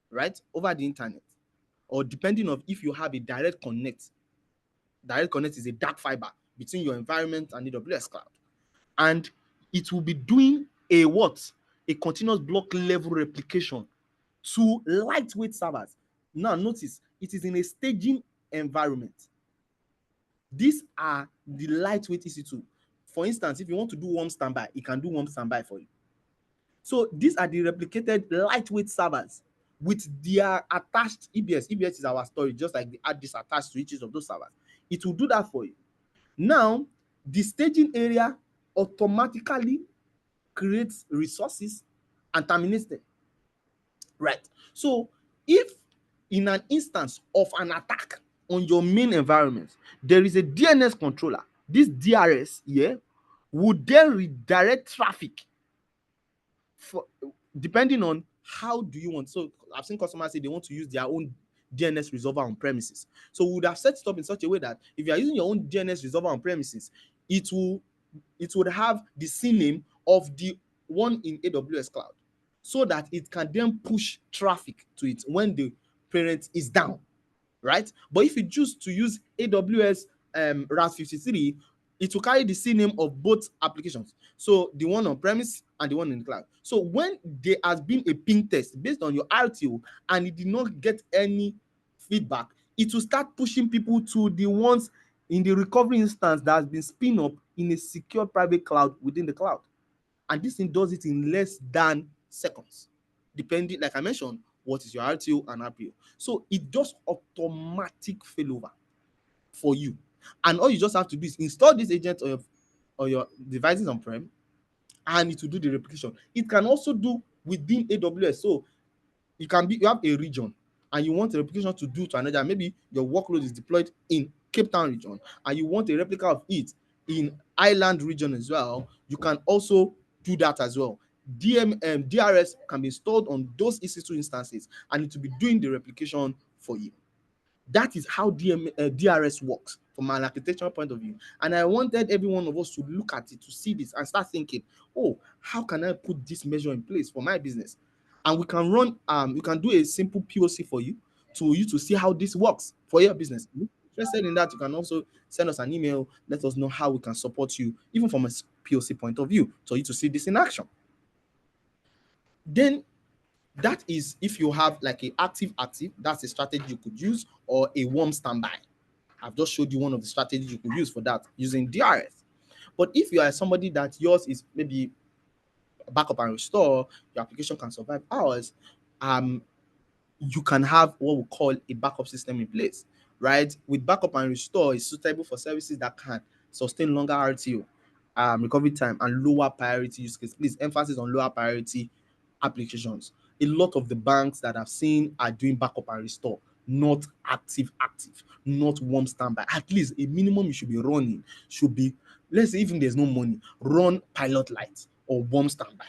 B: right, over the internet, or depending on if you have a direct connect. Direct connect is a dark fiber between your environment and AWS cloud, and it will be doing a what? A continuous block level replication to lightweight servers. Now notice it is in a staging environment. These are the lightweight EC2. For instance, if you want to do warm standby, it can do warm standby for you. So these are the replicated lightweight servers with their attached EBS. EBS is our storage, just like the hard disk attached to each of those servers. It will do that for you. Now, the staging area automatically creates resources and terminates them. Right. So if in an instance of an attack on your main environment, there is a DNS controller, this DRS here would then redirect traffic for depending on how do you want. So I've seen customers say they want to use their own DNS resolver on premises. So we would have set it up in such a way that if you are using your own DNS resolver on premises, it would have the CNAME of the one in AWS cloud, so that it can then push traffic to it when the parent is down, right? But if you choose to use AWS Route 53, it will carry the CNAME of both applications. So the one on premise and the one in the cloud. So when there has been a ping test based on your RTO and it did not get any feedback, it will start pushing people to the ones in the recovery instance that has been spin up in a secure private cloud within the cloud. And this thing does it in less than seconds, depending, like I mentioned, what is your RTO and RPO. So it does automatic failover for you. And all you just have to do is install this agent on your devices on-prem, and it will do the replication. It can also do within AWS. So you have a region and you want a replication to do to another. Maybe your workload is deployed in Cape Town region and you want a replica of it in Island region as well. You can also do that as well. DRS can be installed on those EC2 instances, and it will be doing the replication for you. That is how DRS works from an architectural point of view. And I wanted every one of us to look at it, to see this and start thinking, oh, how can I put this measure in place for my business? And we can run, we can do a simple POC for you to see how this works for your business. If you're interested in that, you can also send us an email, let us know how we can support you, even from a POC point of view, for you to see this in action. Then that is if you have like a active, that's a strategy you could use, or a warm standby. I've just showed you one of the strategies you could use for that using DRS. But if you are somebody that yours is maybe backup and restore, your application can survive hours, um, you can have what we call a backup system in place, right? With backup and restore, it's suitable for services that can sustain longer RTO, recovery time, and lower priority use case. Please, emphasis on lower priority applications. A lot of the banks that I've seen are doing backup and restore, not active, not warm standby. At least a minimum you should be running should be, let's say, even there's no money, run pilot light or warm standby.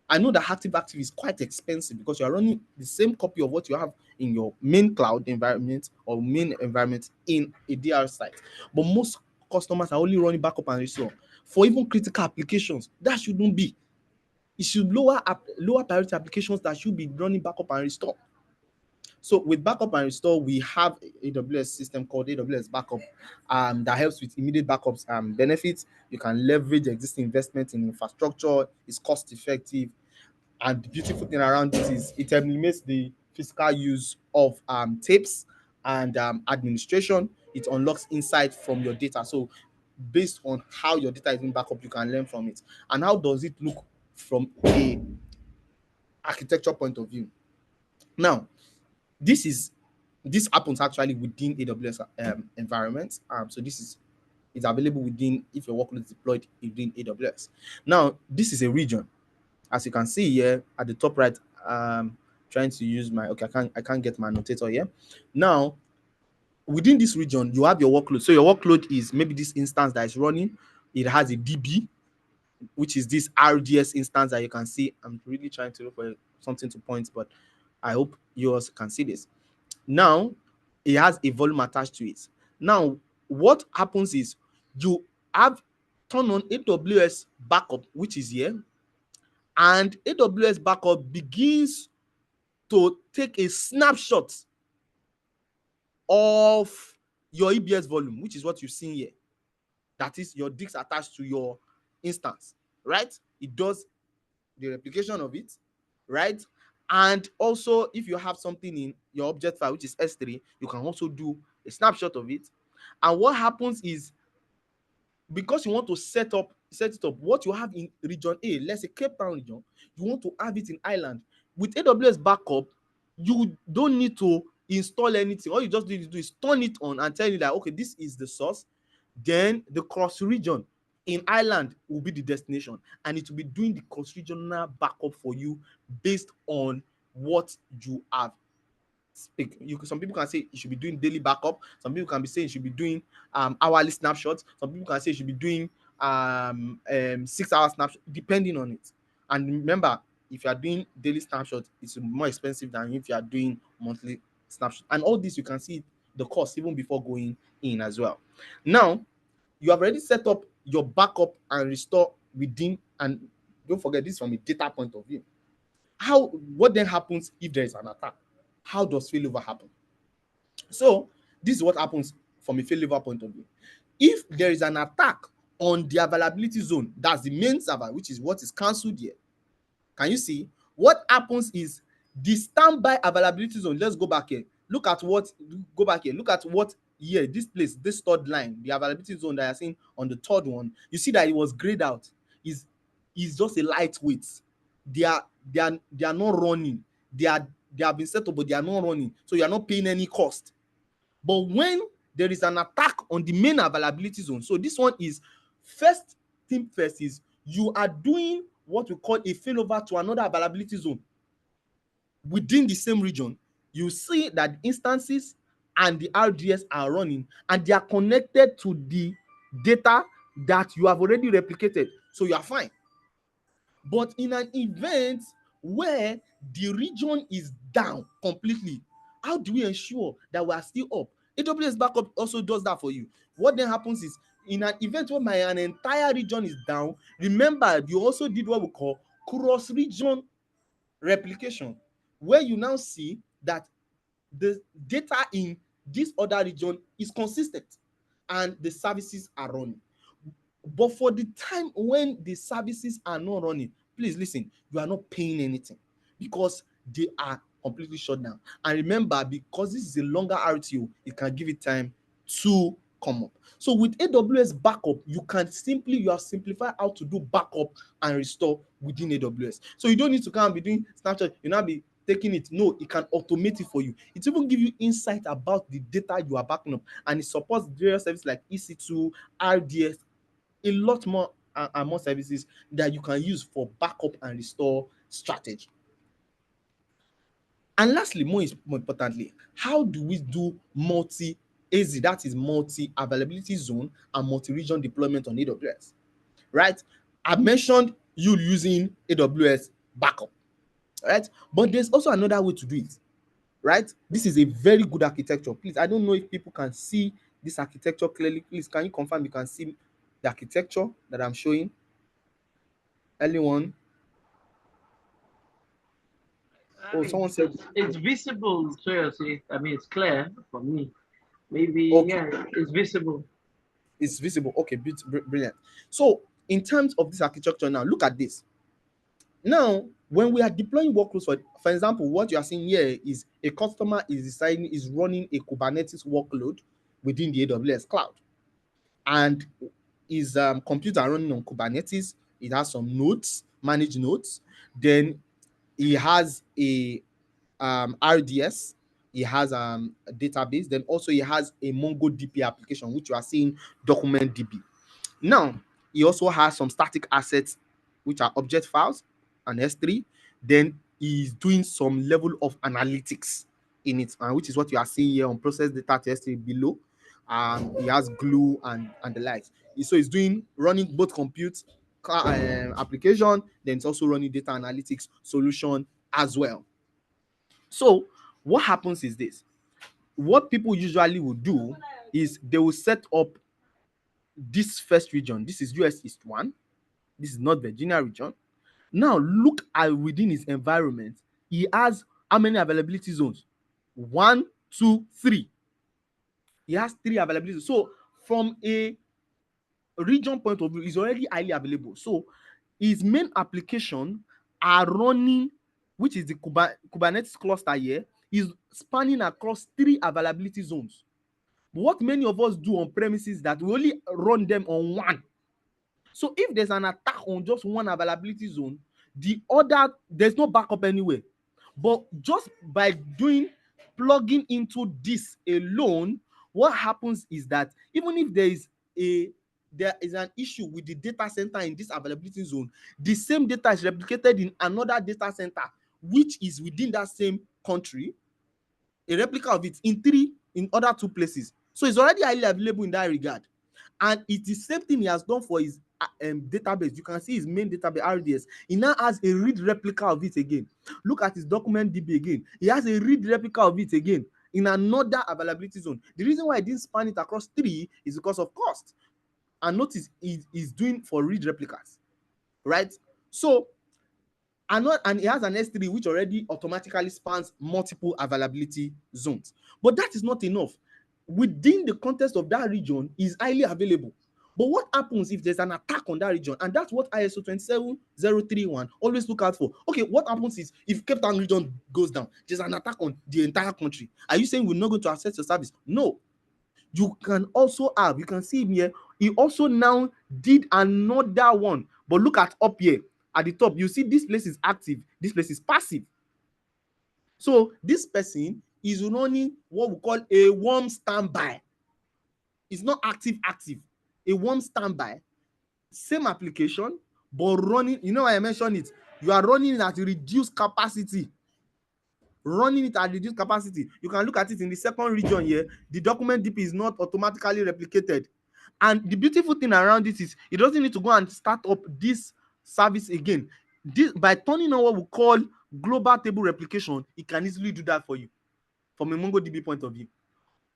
B: I know that active is quite expensive because you are running the same copy of what you have in your main cloud environment or main environment in a DR site. But most customers are only running backup and restore. For even critical applications, that shouldn't be. It should lower priority applications that should be running backup and restore. So with backup and restore, we have AWS system called AWS Backup that helps with immediate backups benefits. You can leverage existing investment in infrastructure. It's cost effective. And the beautiful thing around it is it eliminates the physical use of tapes and administration. It unlocks insight from your data. So based on how your data is being backed up, you can learn from it. And how does it look from a architecture point of view? Now, this happens actually within AWS environments. So this is available within if your workload is deployed within AWS. Now, this is a region. As you can see here at the top right, trying to use my I can't get my annotator here. Now, within this region, you have your workload. So your workload is maybe this instance that is running. It has a DB, which is this RDS instance that you can see. I'm really trying to look for something to point, but I hope yours can see this. Now, it has a volume attached to it. Now, what happens is you have turn on AWS backup, which is here, and AWS backup begins to take a snapshot of your EBS volume, which is what you've seen here. That is your disk attached to your instance, right? It does the replication of it, right? And also, if you have something in your object file, which is S3, you can also do a snapshot of it. And what happens is, because you want to set it up, what you have in region A, let's say Cape Town region, you want to have it in Ireland. With AWS backup, you don't need to install anything. All you just need to do is turn it on and tell you that, okay, this is the source. Then the cross region in Ireland will be the destination, and it will be doing the cross regional backup for you based on what you have. Some people can say you should be doing daily backup. Some people can be saying you should be doing hourly snapshots. Some people can say you should be doing 6 hour snapshot, depending on it. And remember, if you are doing daily snapshot, it's more expensive than if you are doing monthly snapshot. And all this, you can see the cost even before going in as well. Now, you have already set up your backup and restore within, and don't forget this from a data point of view. What then happens if there is an attack? How does failover happen? So this is what happens from a failover point of view. If there is an attack on the availability zone, that's the main server, which is what is cancelled here. Can you see? What happens is the standby availability zone. Let's go back here. Look at what here, this place, this third line, the availability zone that I seen on the third one. You see that it was grayed out. Is just a lightweight. They are not running. They have been set up, but they are not running. So you are not paying any cost. But when there is an attack on the main availability zone, so this one is first thing first is you are doing what we call a failover to another availability zone within the same region. You see that instances and the RDS are running, and they are connected to the data that you have already replicated. So you are fine. But in an event where the region is down completely, how do we ensure that we are still up? AWS backup also does that for you. What then happens is, in an event where an entire region is down, remember you also did what we call cross-region replication, where you now see that the data in this other region is consistent and the services are running. But for the time when the services are not running, please listen, you are not paying anything because they are completely shut down. And remember, because this is a longer RTO, it can give it time to come up. So with AWS backup, you have simplified how to do backup and restore within AWS. So you don't need to come and be doing snapshot, you now be taking it. No, it can automate it for you. It even give you insight about the data you are backing up, and it supports various services like EC2, RDS, a lot more and more services that you can use for backup and restore strategy. And lastly, more importantly, how do we do multi-AZ, that is multi-availability zone and multi-region deployment on AWS, right? I mentioned you using AWS backup, right? But there's also another way to do it, right? This is a very good architecture. Please, I don't know if people can see this architecture clearly. Please, can you confirm you can see the architecture that I'm showing? Anyone? Oh, someone said,
A: It's visible, seriously. I mean, it's clear for me. Maybe,
B: okay,
A: yeah, it's visible.
B: it's visible. Okay, brilliant. So, in terms of this architecture now, look at this. Now, when we are deploying workloads, for example, what you are seeing here is a customer is running a Kubernetes workload within the AWS cloud, and his computer running on Kubernetes. It has some nodes, managed nodes. Then he has a RDS. He has a database. Then also he has a MongoDB application, which you are seeing DocumentDB. Now, he also has some static assets, which are object files and S3. Then he's doing some level of analytics in it, which is what you are seeing here on process data to S3 below. He has glue and the likes. So he's doing running both compute application, then it's also running data analytics solution as well. So what happens is this. What people usually will do is they will set up this first region. This is US East 1. This is North Virginia region. Now look at within his environment. He has how many availability zones? 1, 2, 3. He has 3 availability. So from a region point of view, is already highly available. So his main application are running, which is the Kubernetes cluster here, is spanning across 3 availability zones. But what many of us do on premises is that we only run them on one. So if there's an attack on just one availability zone, the other, there's no backup anywhere. But just by plugging into this alone, what happens is that even if there is an issue with the data center in this availability zone, the same data is replicated in another data center, which is within that same country, a replica of it in other 2 places. So it's already highly available in that regard. And it's the same thing he has done for his database. You can see his main database, RDS. He now has a read replica of it again. Look at his document DB again. He has a read replica of it again in another availability zone. The reason why I didn't span it across 3 is because of cost. And notice he's doing for read replicas, right? So, and he has an S3 which already automatically spans multiple availability zones. But that is not enough. Within the context of that region is highly available. But what happens if there's an attack on that region? And that's what ISO 27031 always look out for. Okay, what happens is if Cape Town region goes down, there's an attack on the entire country. Are you saying we're not going to access your service? No. You can also have, you can see him here, he also now did another one. But look at up here at the top, you see this place is active, this place is passive. So this person is running what we call a warm standby. It's not active, a warm standby. Same application, but running, you know why I mentioned it? You are running it at reduced capacity. Running it at reduced capacity. You can look at it in the second region here. The document DB is not automatically replicated. And the beautiful thing around it is it doesn't need to go and start up this service again. By turning on what we call global table replication, it can easily do that for you from a MongoDB point of view.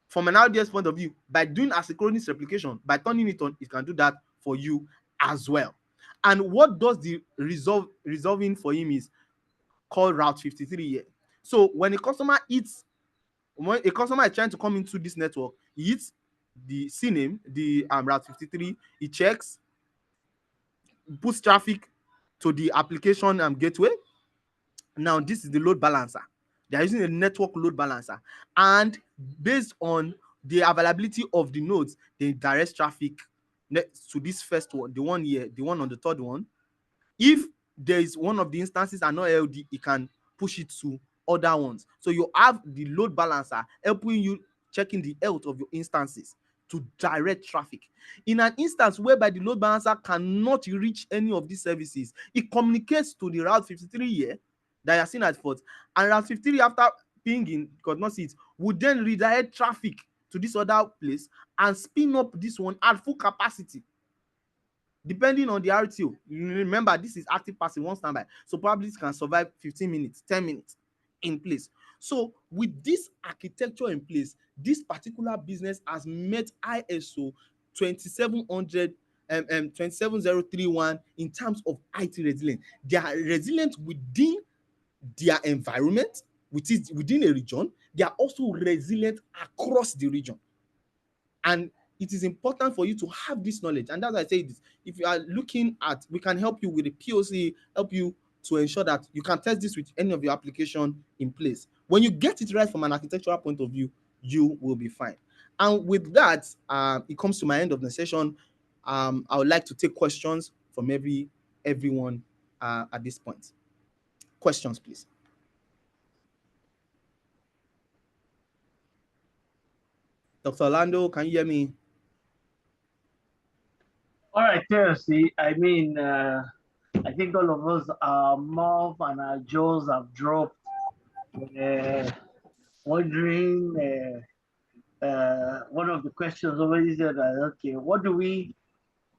B: From an RDS point of view, by doing asynchronous replication, by turning it on, it can do that for you as well. And what does the resolving for him is called Route 53 here. So when a customer is trying to come into this network, he hits the CNAME, the Route 53, he checks, puts traffic to the application gateway. Now this is the load balancer. They are using a network load balancer, and based on the availability of the nodes, the direct traffic to this first one, the one here, the one on the third one. If there is one of the instances are not LD, it can push it to other ones. So you have the load balancer helping you checking the health of your instances to direct traffic. In an instance whereby the load balancer cannot reach any of these services, it communicates to the Route 53 here that you are seeing at fault, and Route 53 after pinging could not see it, would then redirect traffic to this other place and spin up this one at full capacity. Depending on the RTO, remember this is active passive one standby, so probably it can survive 15 minutes, 10 minutes in place. So with this architecture in place, this particular business has met ISO 27000 27031 in terms of IT resilience. They are resilient within their environment, within a region. They are also resilient across the region. And it is important for you to have this knowledge. And as I say this, if you are looking at, we can help you with a POC, help you to ensure that you can test this with any of your application in place. When you get it right from an architectural point of view, you will be fine. And with that, it comes to my end of the session. I would like to take questions from everyone at this point. Questions, please. Dr. Orlando, can you hear me?
A: All right, Thursday. I mean, I think all of us, our mouth and our jaws have dropped, wondering. One of the questions already said that, okay, what do we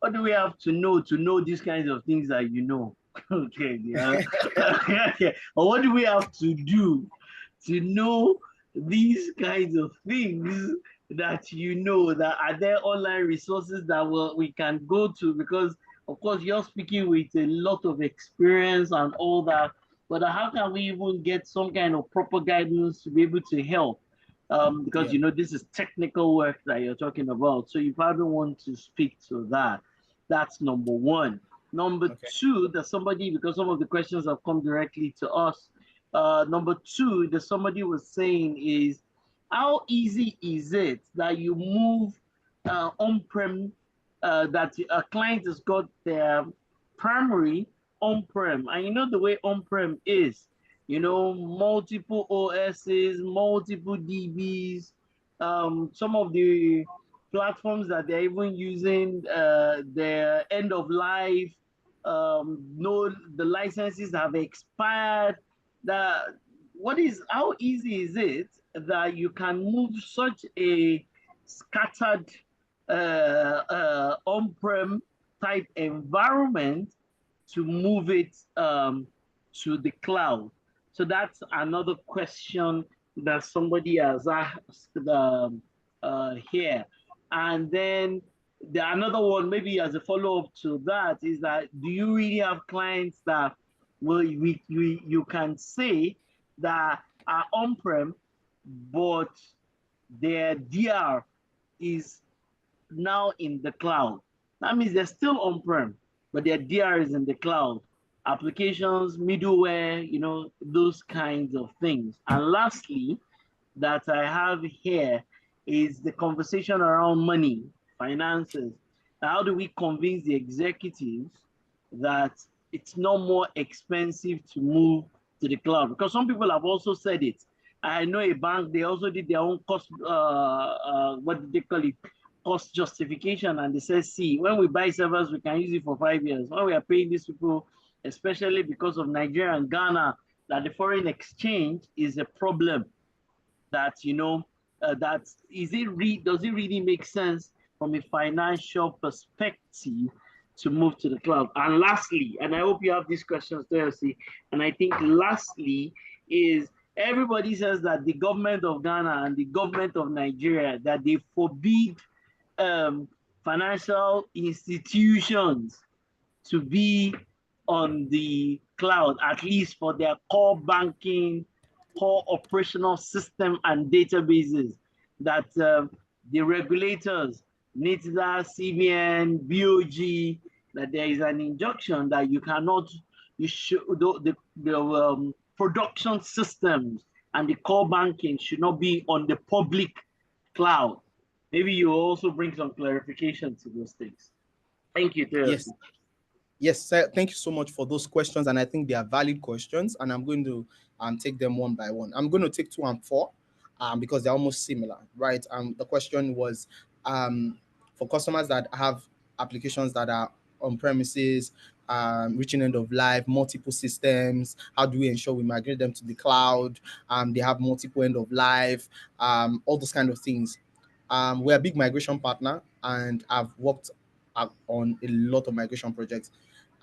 A: have to know these kinds of things that you know? Okay, yeah. Okay. Or what do we have to do to know these kinds of things that you know? That are there online resources that we can go to? Because of course you're speaking with a lot of experience and all that, but how can we even get some kind of proper guidance to be able to help? Because
B: Yeah.
A: you know this is technical work that you're talking about, so you probably want to speak to that. That's number one. Number
B: Okay.
A: two, there's somebody, because some of the questions have come directly to us. Number two, that somebody was saying is, how easy is it that you move on-prem, that a client has got their primary on-prem, and you know the way on-prem is, you know, multiple OSs, multiple DBs, some of the platforms that they're even using, their end of life, no, the licenses have expired. That how easy is it that you can move such a scattered on-prem type environment to move it to the cloud? So that's another question that somebody has asked here. And then another one, maybe as a follow-up to that, is that do you really have clients that you can say that are on-prem, but their DR is now in the cloud? That means they're still on-prem, but their DR is in the cloud. Applications, middleware, you know, those kinds of things. And lastly, that I have here is the conversation around money, finances. How do we convince the executives that it's no more expensive to move to the cloud? Because some people have also said it. I know a bank, they also did their own cost, what did they call it? Cost justification. And they said, see, when we buy servers, we can use it for 5 years. When we are paying these people, especially because of Nigeria and Ghana, that the foreign exchange is a problem. That, you know, that does it really make sense from a financial perspective to move to the cloud? And lastly, and I hope you have these questions there, see, and I think lastly is, everybody says that the government of Ghana and the government of Nigeria, that they forbid financial institutions to be on the cloud, at least for their core banking, core operational system and databases. That the regulators, NITDA, CBN, BOG, that there is an injunction that you cannot, you should, the production systems and the core banking should not be on the public cloud. Maybe you also bring some clarification to those things. Thank you,
B: Yes.
A: Toyosi.
B: Yes, sir. Thank you so much for those questions, and I think they are valid questions, and I'm going to take them one by one. I'm going to take 2 and 4 because they're almost similar, right? The question was for customers that have applications that are on premises, reaching end of life, multiple systems. How do we ensure we migrate them to the cloud? They have multiple end of life, all those kind of things. We're a big migration partner, and I've worked on a lot of migration projects.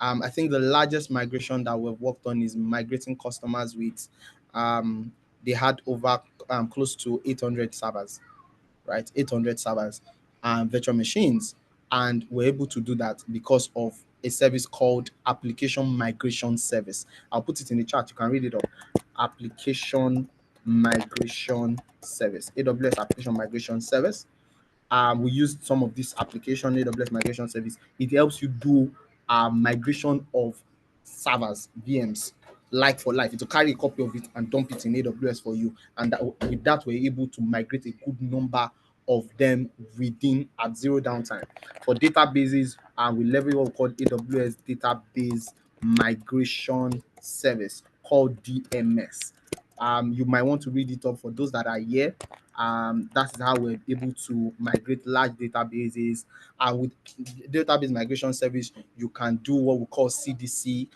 B: I think the largest migration that we've worked on is migrating customers with, they had over close to 800 servers, right? 800 servers and virtual machines. And we're able to do that because of a service called Application Migration Service. I'll put it in the chat. You can read it up. Application Migration Service, AWS Application Migration Service. We used some of this application, AWS Migration Service. It helps you do migration of servers, VMs, like for life. It will carry a copy of it and dump it in AWS for you. And with that, we're able to migrate a good number of them within at zero downtime. For databases, we leverage what we call AWS Database Migration Service, called DMS. You might want to read it up for those that are here. That is how we're able to migrate large databases. And with database migration service, you can do what we call CDC,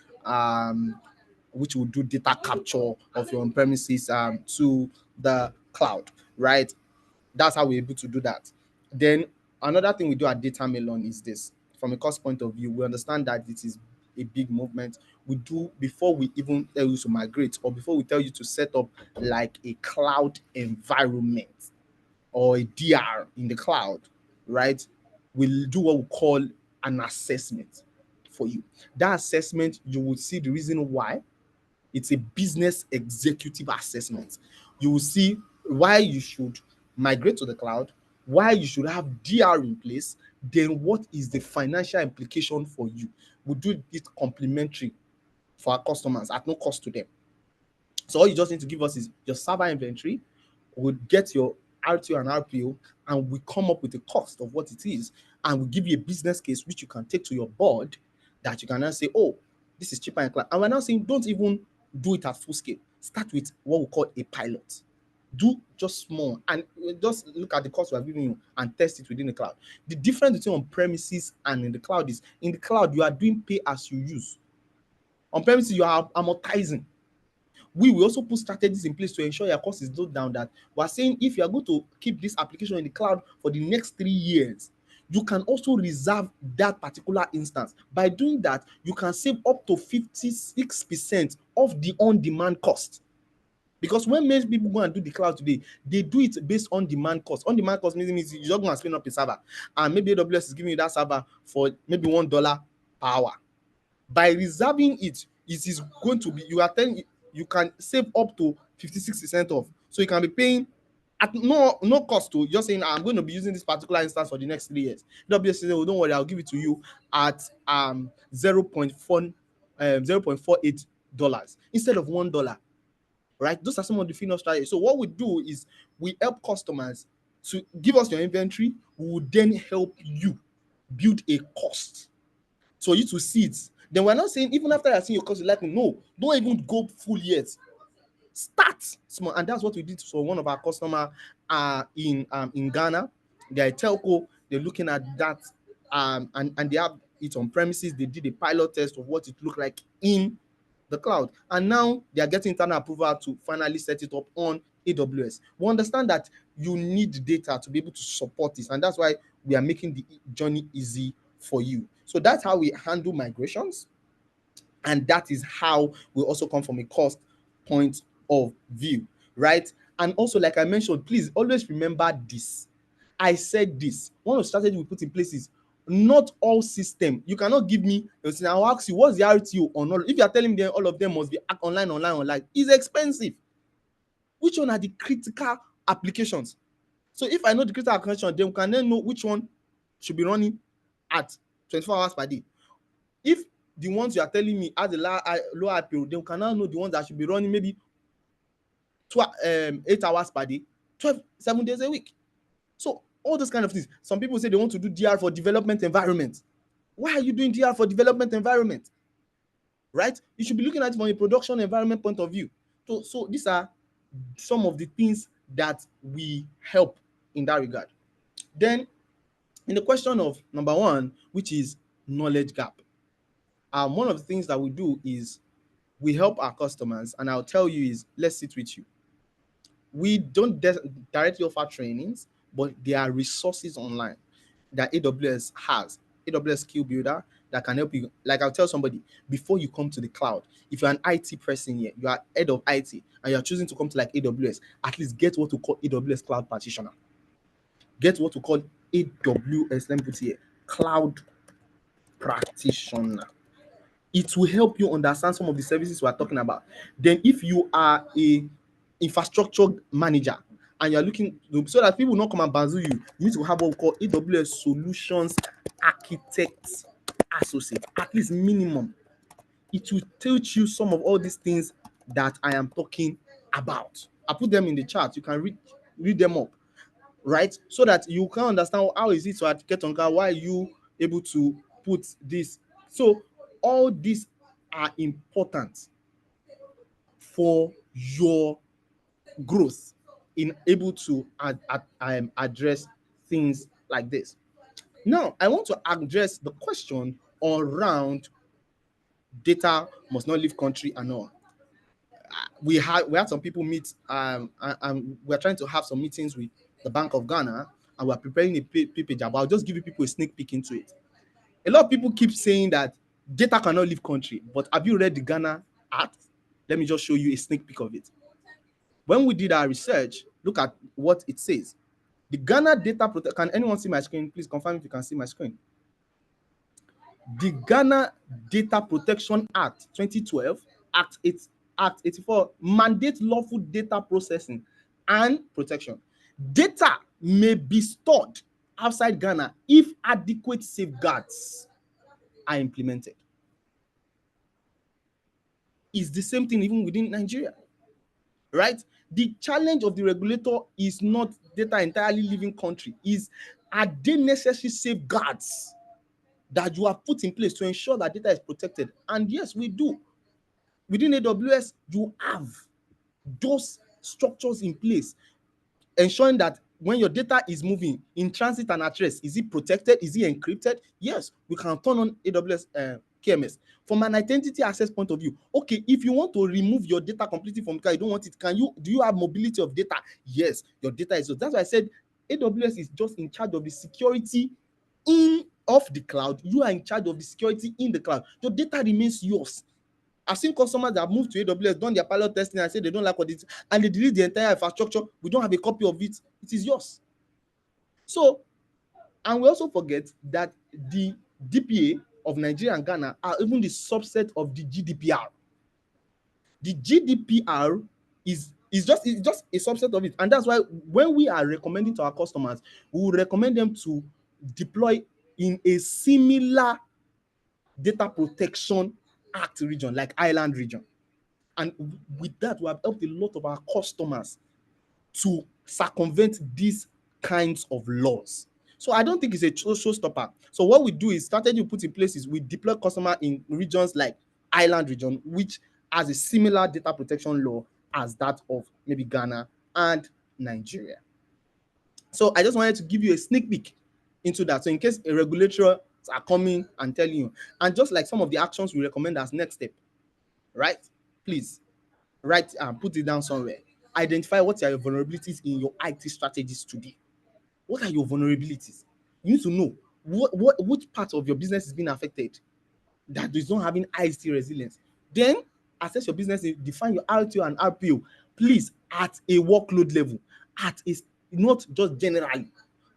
B: which will do data capture of your on-premises to the cloud, right? That's how we're able to do that. Then another thing we do at Datamellon is this. From a cost point of view, we understand that it is a big movement. We do, before we even tell you to migrate, or before we tell you to set up like a cloud environment or a DR in the cloud, right? We'll do what we call an assessment for you. That assessment, you will see the reason why. It's a business executive assessment. You will see why you should migrate to the cloud, why you should have DR in place, then what is the financial implication for you. We do it complimentary for our customers at no cost to them. So all you just need to give us is your server inventory. We'll get your RTO and RPO, and we come up with the cost of what it is, and we give you a business case which you can take to your board, that you can now say, oh, this is cheaper and cloud. And we're now saying, don't even do it at full scale. Start with what we call a pilot. Do just small and just look at the cost we're giving you and test it within the cloud. The difference between on premises and in the cloud is, in the cloud, you are doing pay as you use. On premises, you are amortizing. We will also put strategies in place to ensure your cost is low down. That we're saying, if you are going to keep this application in the cloud for the next 3 years, you can also reserve that particular instance. By doing that, you can save up to 56% of the on-demand cost. Because when most people go and do the cloud today, they do it based on demand cost. On demand cost means you're just going to spin up a server, and maybe AWS is giving you that server for maybe $1 per hour. By reserving it, it is going to be, you are telling, you can save up to 56% off. So you can be paying at no cost to just saying, I'm going to be using this particular instance for the next 3 years. AWS says, oh, don't worry, I'll give it to you at 0.48 dollars instead of $1. Right? Those are some of the FinOps strategies. So what we do is we help customers to give us your inventory. We will then help you build a cost so you to see it. Then we're not saying, even after you're seeing your cost, you're like, no, don't even go full yet. Start small. And that's what we did for one of our customers in Ghana. They're a telco. They're looking at that, and they have it on premises. They did a pilot test of what it looked like in the cloud, and now they are getting internal approval to finally set it up on AWS. We understand that you need data to be able to support this, and that's why we are making the journey easy for you. So that's how we handle migrations, and that is how we also come from a cost point of view, right? And also, like I mentioned, please always remember this. I said this. One of the strategies we put in place is, not all system. You cannot give me, I'll ask you, what's the RTO on all? If you are telling me all of them must be online, it's expensive. Which one are the critical applications? So if I know the critical application, then we can then know which one should be running at 24 hours per day. If the ones you are telling me has a low IPO, then we can now know the ones that should be running maybe 8 hours per day, 7 days a week. So All those kind of things. Some people say they want to do DR for development environment. Why are you doing DR for development environment? Right? You should be looking at it from a production environment point of view. So these are some of the things that we help in that regard. Then, in the question of number one, which is knowledge gap, one of the things that we do is we help our customers, and I'll tell you is, let's sit with you. We don't directly offer trainings, but there are resources online that AWS has. AWS Skill Builder that can help you. Like I'll tell somebody, before you come to the cloud, if you're an IT person here, you are head of IT, and you're choosing to come to like AWS, at least get what we call AWS Cloud Practitioner. Get what we call AWS, let me put it here, Cloud Practitioner. It will help you understand some of the services we are talking about. Then if you are a infrastructure manager and you're looking so that people will not come and bamboozle you, you need to have what we call AWS Solutions Architect Associate, at least minimum. It will teach you some of all these things that I am talking about. I put them in the chat. You can read them up, right? So that you can understand how is it to get on cloud, why are you able to put this. So all these are important for your growth in able to address things like this. Now, I want to address the question around data must not leave country and all. We had some people meet, and we're trying to have some meetings with the Bank of Ghana, and we're preparing a page about. I'll just give you people a sneak peek into it. A lot of people keep saying that data cannot leave country, but have you read the Ghana Act? Let me just show you a sneak peek of it. When we did our research, look at what it says. The Ghana Data Protection. Can anyone see my screen? Please confirm if you can see my screen. The Ghana Data Protection Act 2012, Act 84, mandate lawful data processing and protection. Data may be stored outside Ghana if adequate safeguards are implemented. It's the same thing even within Nigeria, right? The challenge of the regulator is not data entirely leaving country, is are there necessary safeguards that you have put in place to ensure that data is protected? And yes, we do. Within AWS, you have those structures in place, ensuring that when your data is moving in transit and at rest, is it protected? Is it encrypted? Yes, we can turn on AWS KMS. From an identity access point of view, okay, if you want to remove your data completely from cloud, you don't want it, do you have mobility of data? Yes, your data is. So that's why I said AWS is just in charge of the security of the cloud. You are in charge of the security in the cloud. Your data remains yours. I've seen customers that have moved to AWS, done their pilot testing, and said they don't like what it is, and they delete the entire infrastructure. We don't have a copy of it. It is yours. So, and we also forget that the DPA of Nigeria and Ghana are even the subset of the GDPR. The GDPR is just a subset of it, and that's why when we are recommending to our customers, we will recommend them to deploy in a similar data protection act region, like Ireland region. And with that, we have helped a lot of our customers to circumvent these kinds of laws. So I don't think it's a showstopper. So what we do is strategy we put in place is we deploy customer in regions like Ireland region, which has a similar data protection law as that of maybe Ghana and Nigeria. So I just wanted to give you a sneak peek into that. So in case a regulator are coming and telling you, and just like some of the actions we recommend as next step, right? Please write and put it down somewhere. Identify what are your vulnerabilities in your IT strategies today. What are your vulnerabilities? You need to know which part of your business is being affected that is not having IT resilience. Then assess your business, define your RTO and RPO, please, at a workload level, not just generally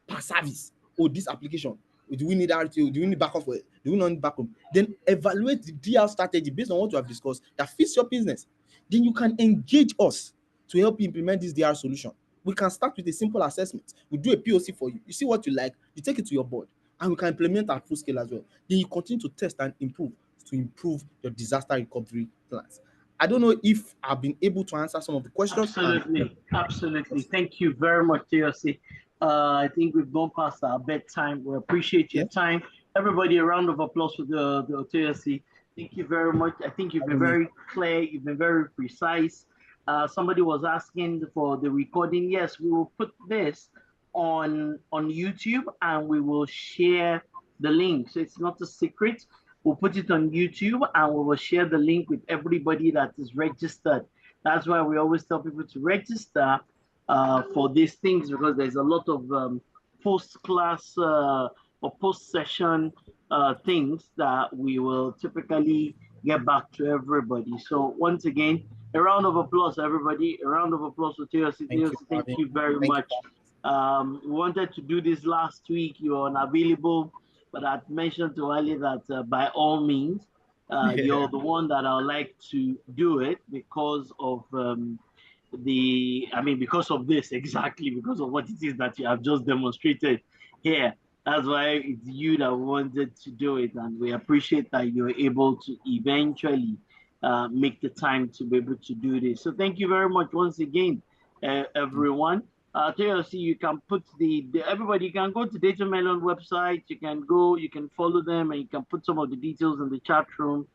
B: per service. Oh, this application, do we need RTO? Do we need backup for it? Do we not need backup? Then evaluate the DR strategy based on what you have discussed that fits your business. Then you can engage us to help you implement this DR solution. We can start with a simple assessment. We do a POC for you. You see what you like, you take it to your board, and we can implement at full scale as well. Then you continue to test and improve to improve your disaster recovery plans. I don't know if I've been able to answer some of the questions.
A: Absolutely. Thank you very much, TLC. I think we've gone past our bedtime. We appreciate your
B: Yeah,
A: time. Everybody, a round of applause for the Otoyosi. Thank you very much. I think you've been
B: having me.
A: very clear. You've been very precise. Somebody was asking for the recording. Yes, we will put this on YouTube and we will share the link. So it's not a secret. We'll put it on YouTube and we will share the link with everybody that is registered. That's why we always tell people to register for these things because there's a lot of post-class or post-session things that we will typically get back to everybody. So once again, a round of applause, everybody. A round of applause for TLC.
B: Thank you for
A: Thank
B: having
A: you
B: me.
A: very
B: Thank you
A: much. We wanted to do this last week. You are unavailable, but I mentioned to Ali that by all means,
B: for
A: you're the one that I would like to do it because of because of this, exactly because of what it is that you have just demonstrated here. That's why it's you that wanted to do it, and we appreciate that you're able to eventually make the time to be able to do this. So thank you very much once again, everyone. TLC, you can put everybody, you can go to Datamellon website, you can follow them, and you can put some of the details in the chat room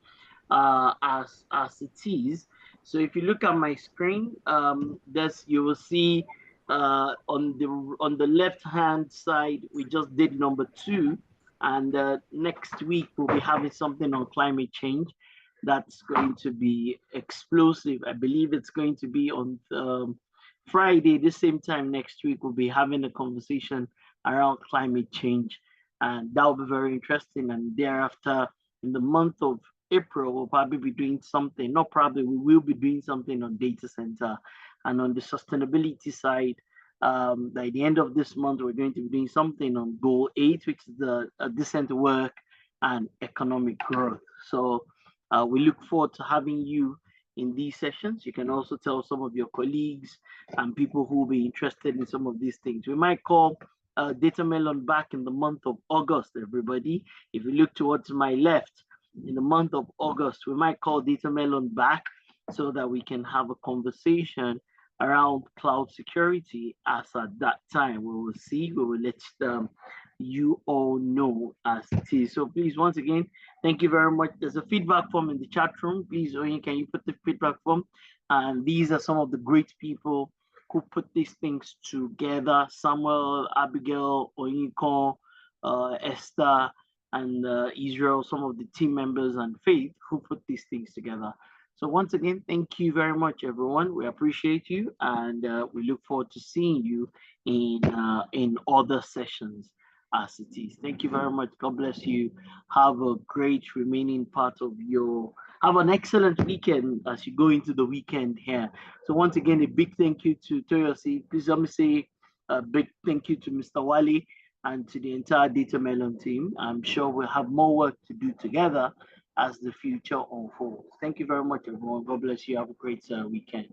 A: as it is. So if you look at my screen, this you will see on the left hand side we just did number 2, and next week we'll be having something on climate change that's going to be explosive. I believe it's going to be on Friday, the same time next week. We'll be having a conversation around climate change, and that will be very interesting. And thereafter, in the month of April, we'll probably be doing something, not probably, we will be doing something on data center. And on the sustainability side, by the end of this month, we're going to be doing something on goal 8, which is the decent work and economic growth. So we look forward to having you in these sessions. You can also tell some of your colleagues and people who will be interested in some of these things. We might call Datamellon back in the month of August, everybody. If you look towards my left, in the month of August, we might call Datamellon back so that we can have a conversation around cloud security. As at that time, we will see, we will let you all know as it is. So please, once again, thank you very much. There's a feedback form in the chat room. Please, Oyin, can you put the feedback form? And these are some of the great people who put these things together. Samuel, Abigail, Oyinkan, Esther, and Israel, some of the team members and Faith who put these things together. So once again, thank you very much, everyone. We appreciate you, and we look forward to seeing you in other sessions as it is. Thank you very much. God bless you. Have a great remaining part of have an excellent weekend as you go into the weekend here. So once again, a big thank you to Toyosi. Please let me say a big thank you to Mr. Wali and to the entire Datamellon team. I'm sure we'll have more work to do together as the future unfolds. Thank you very much, everyone. God bless you. Have a great weekend.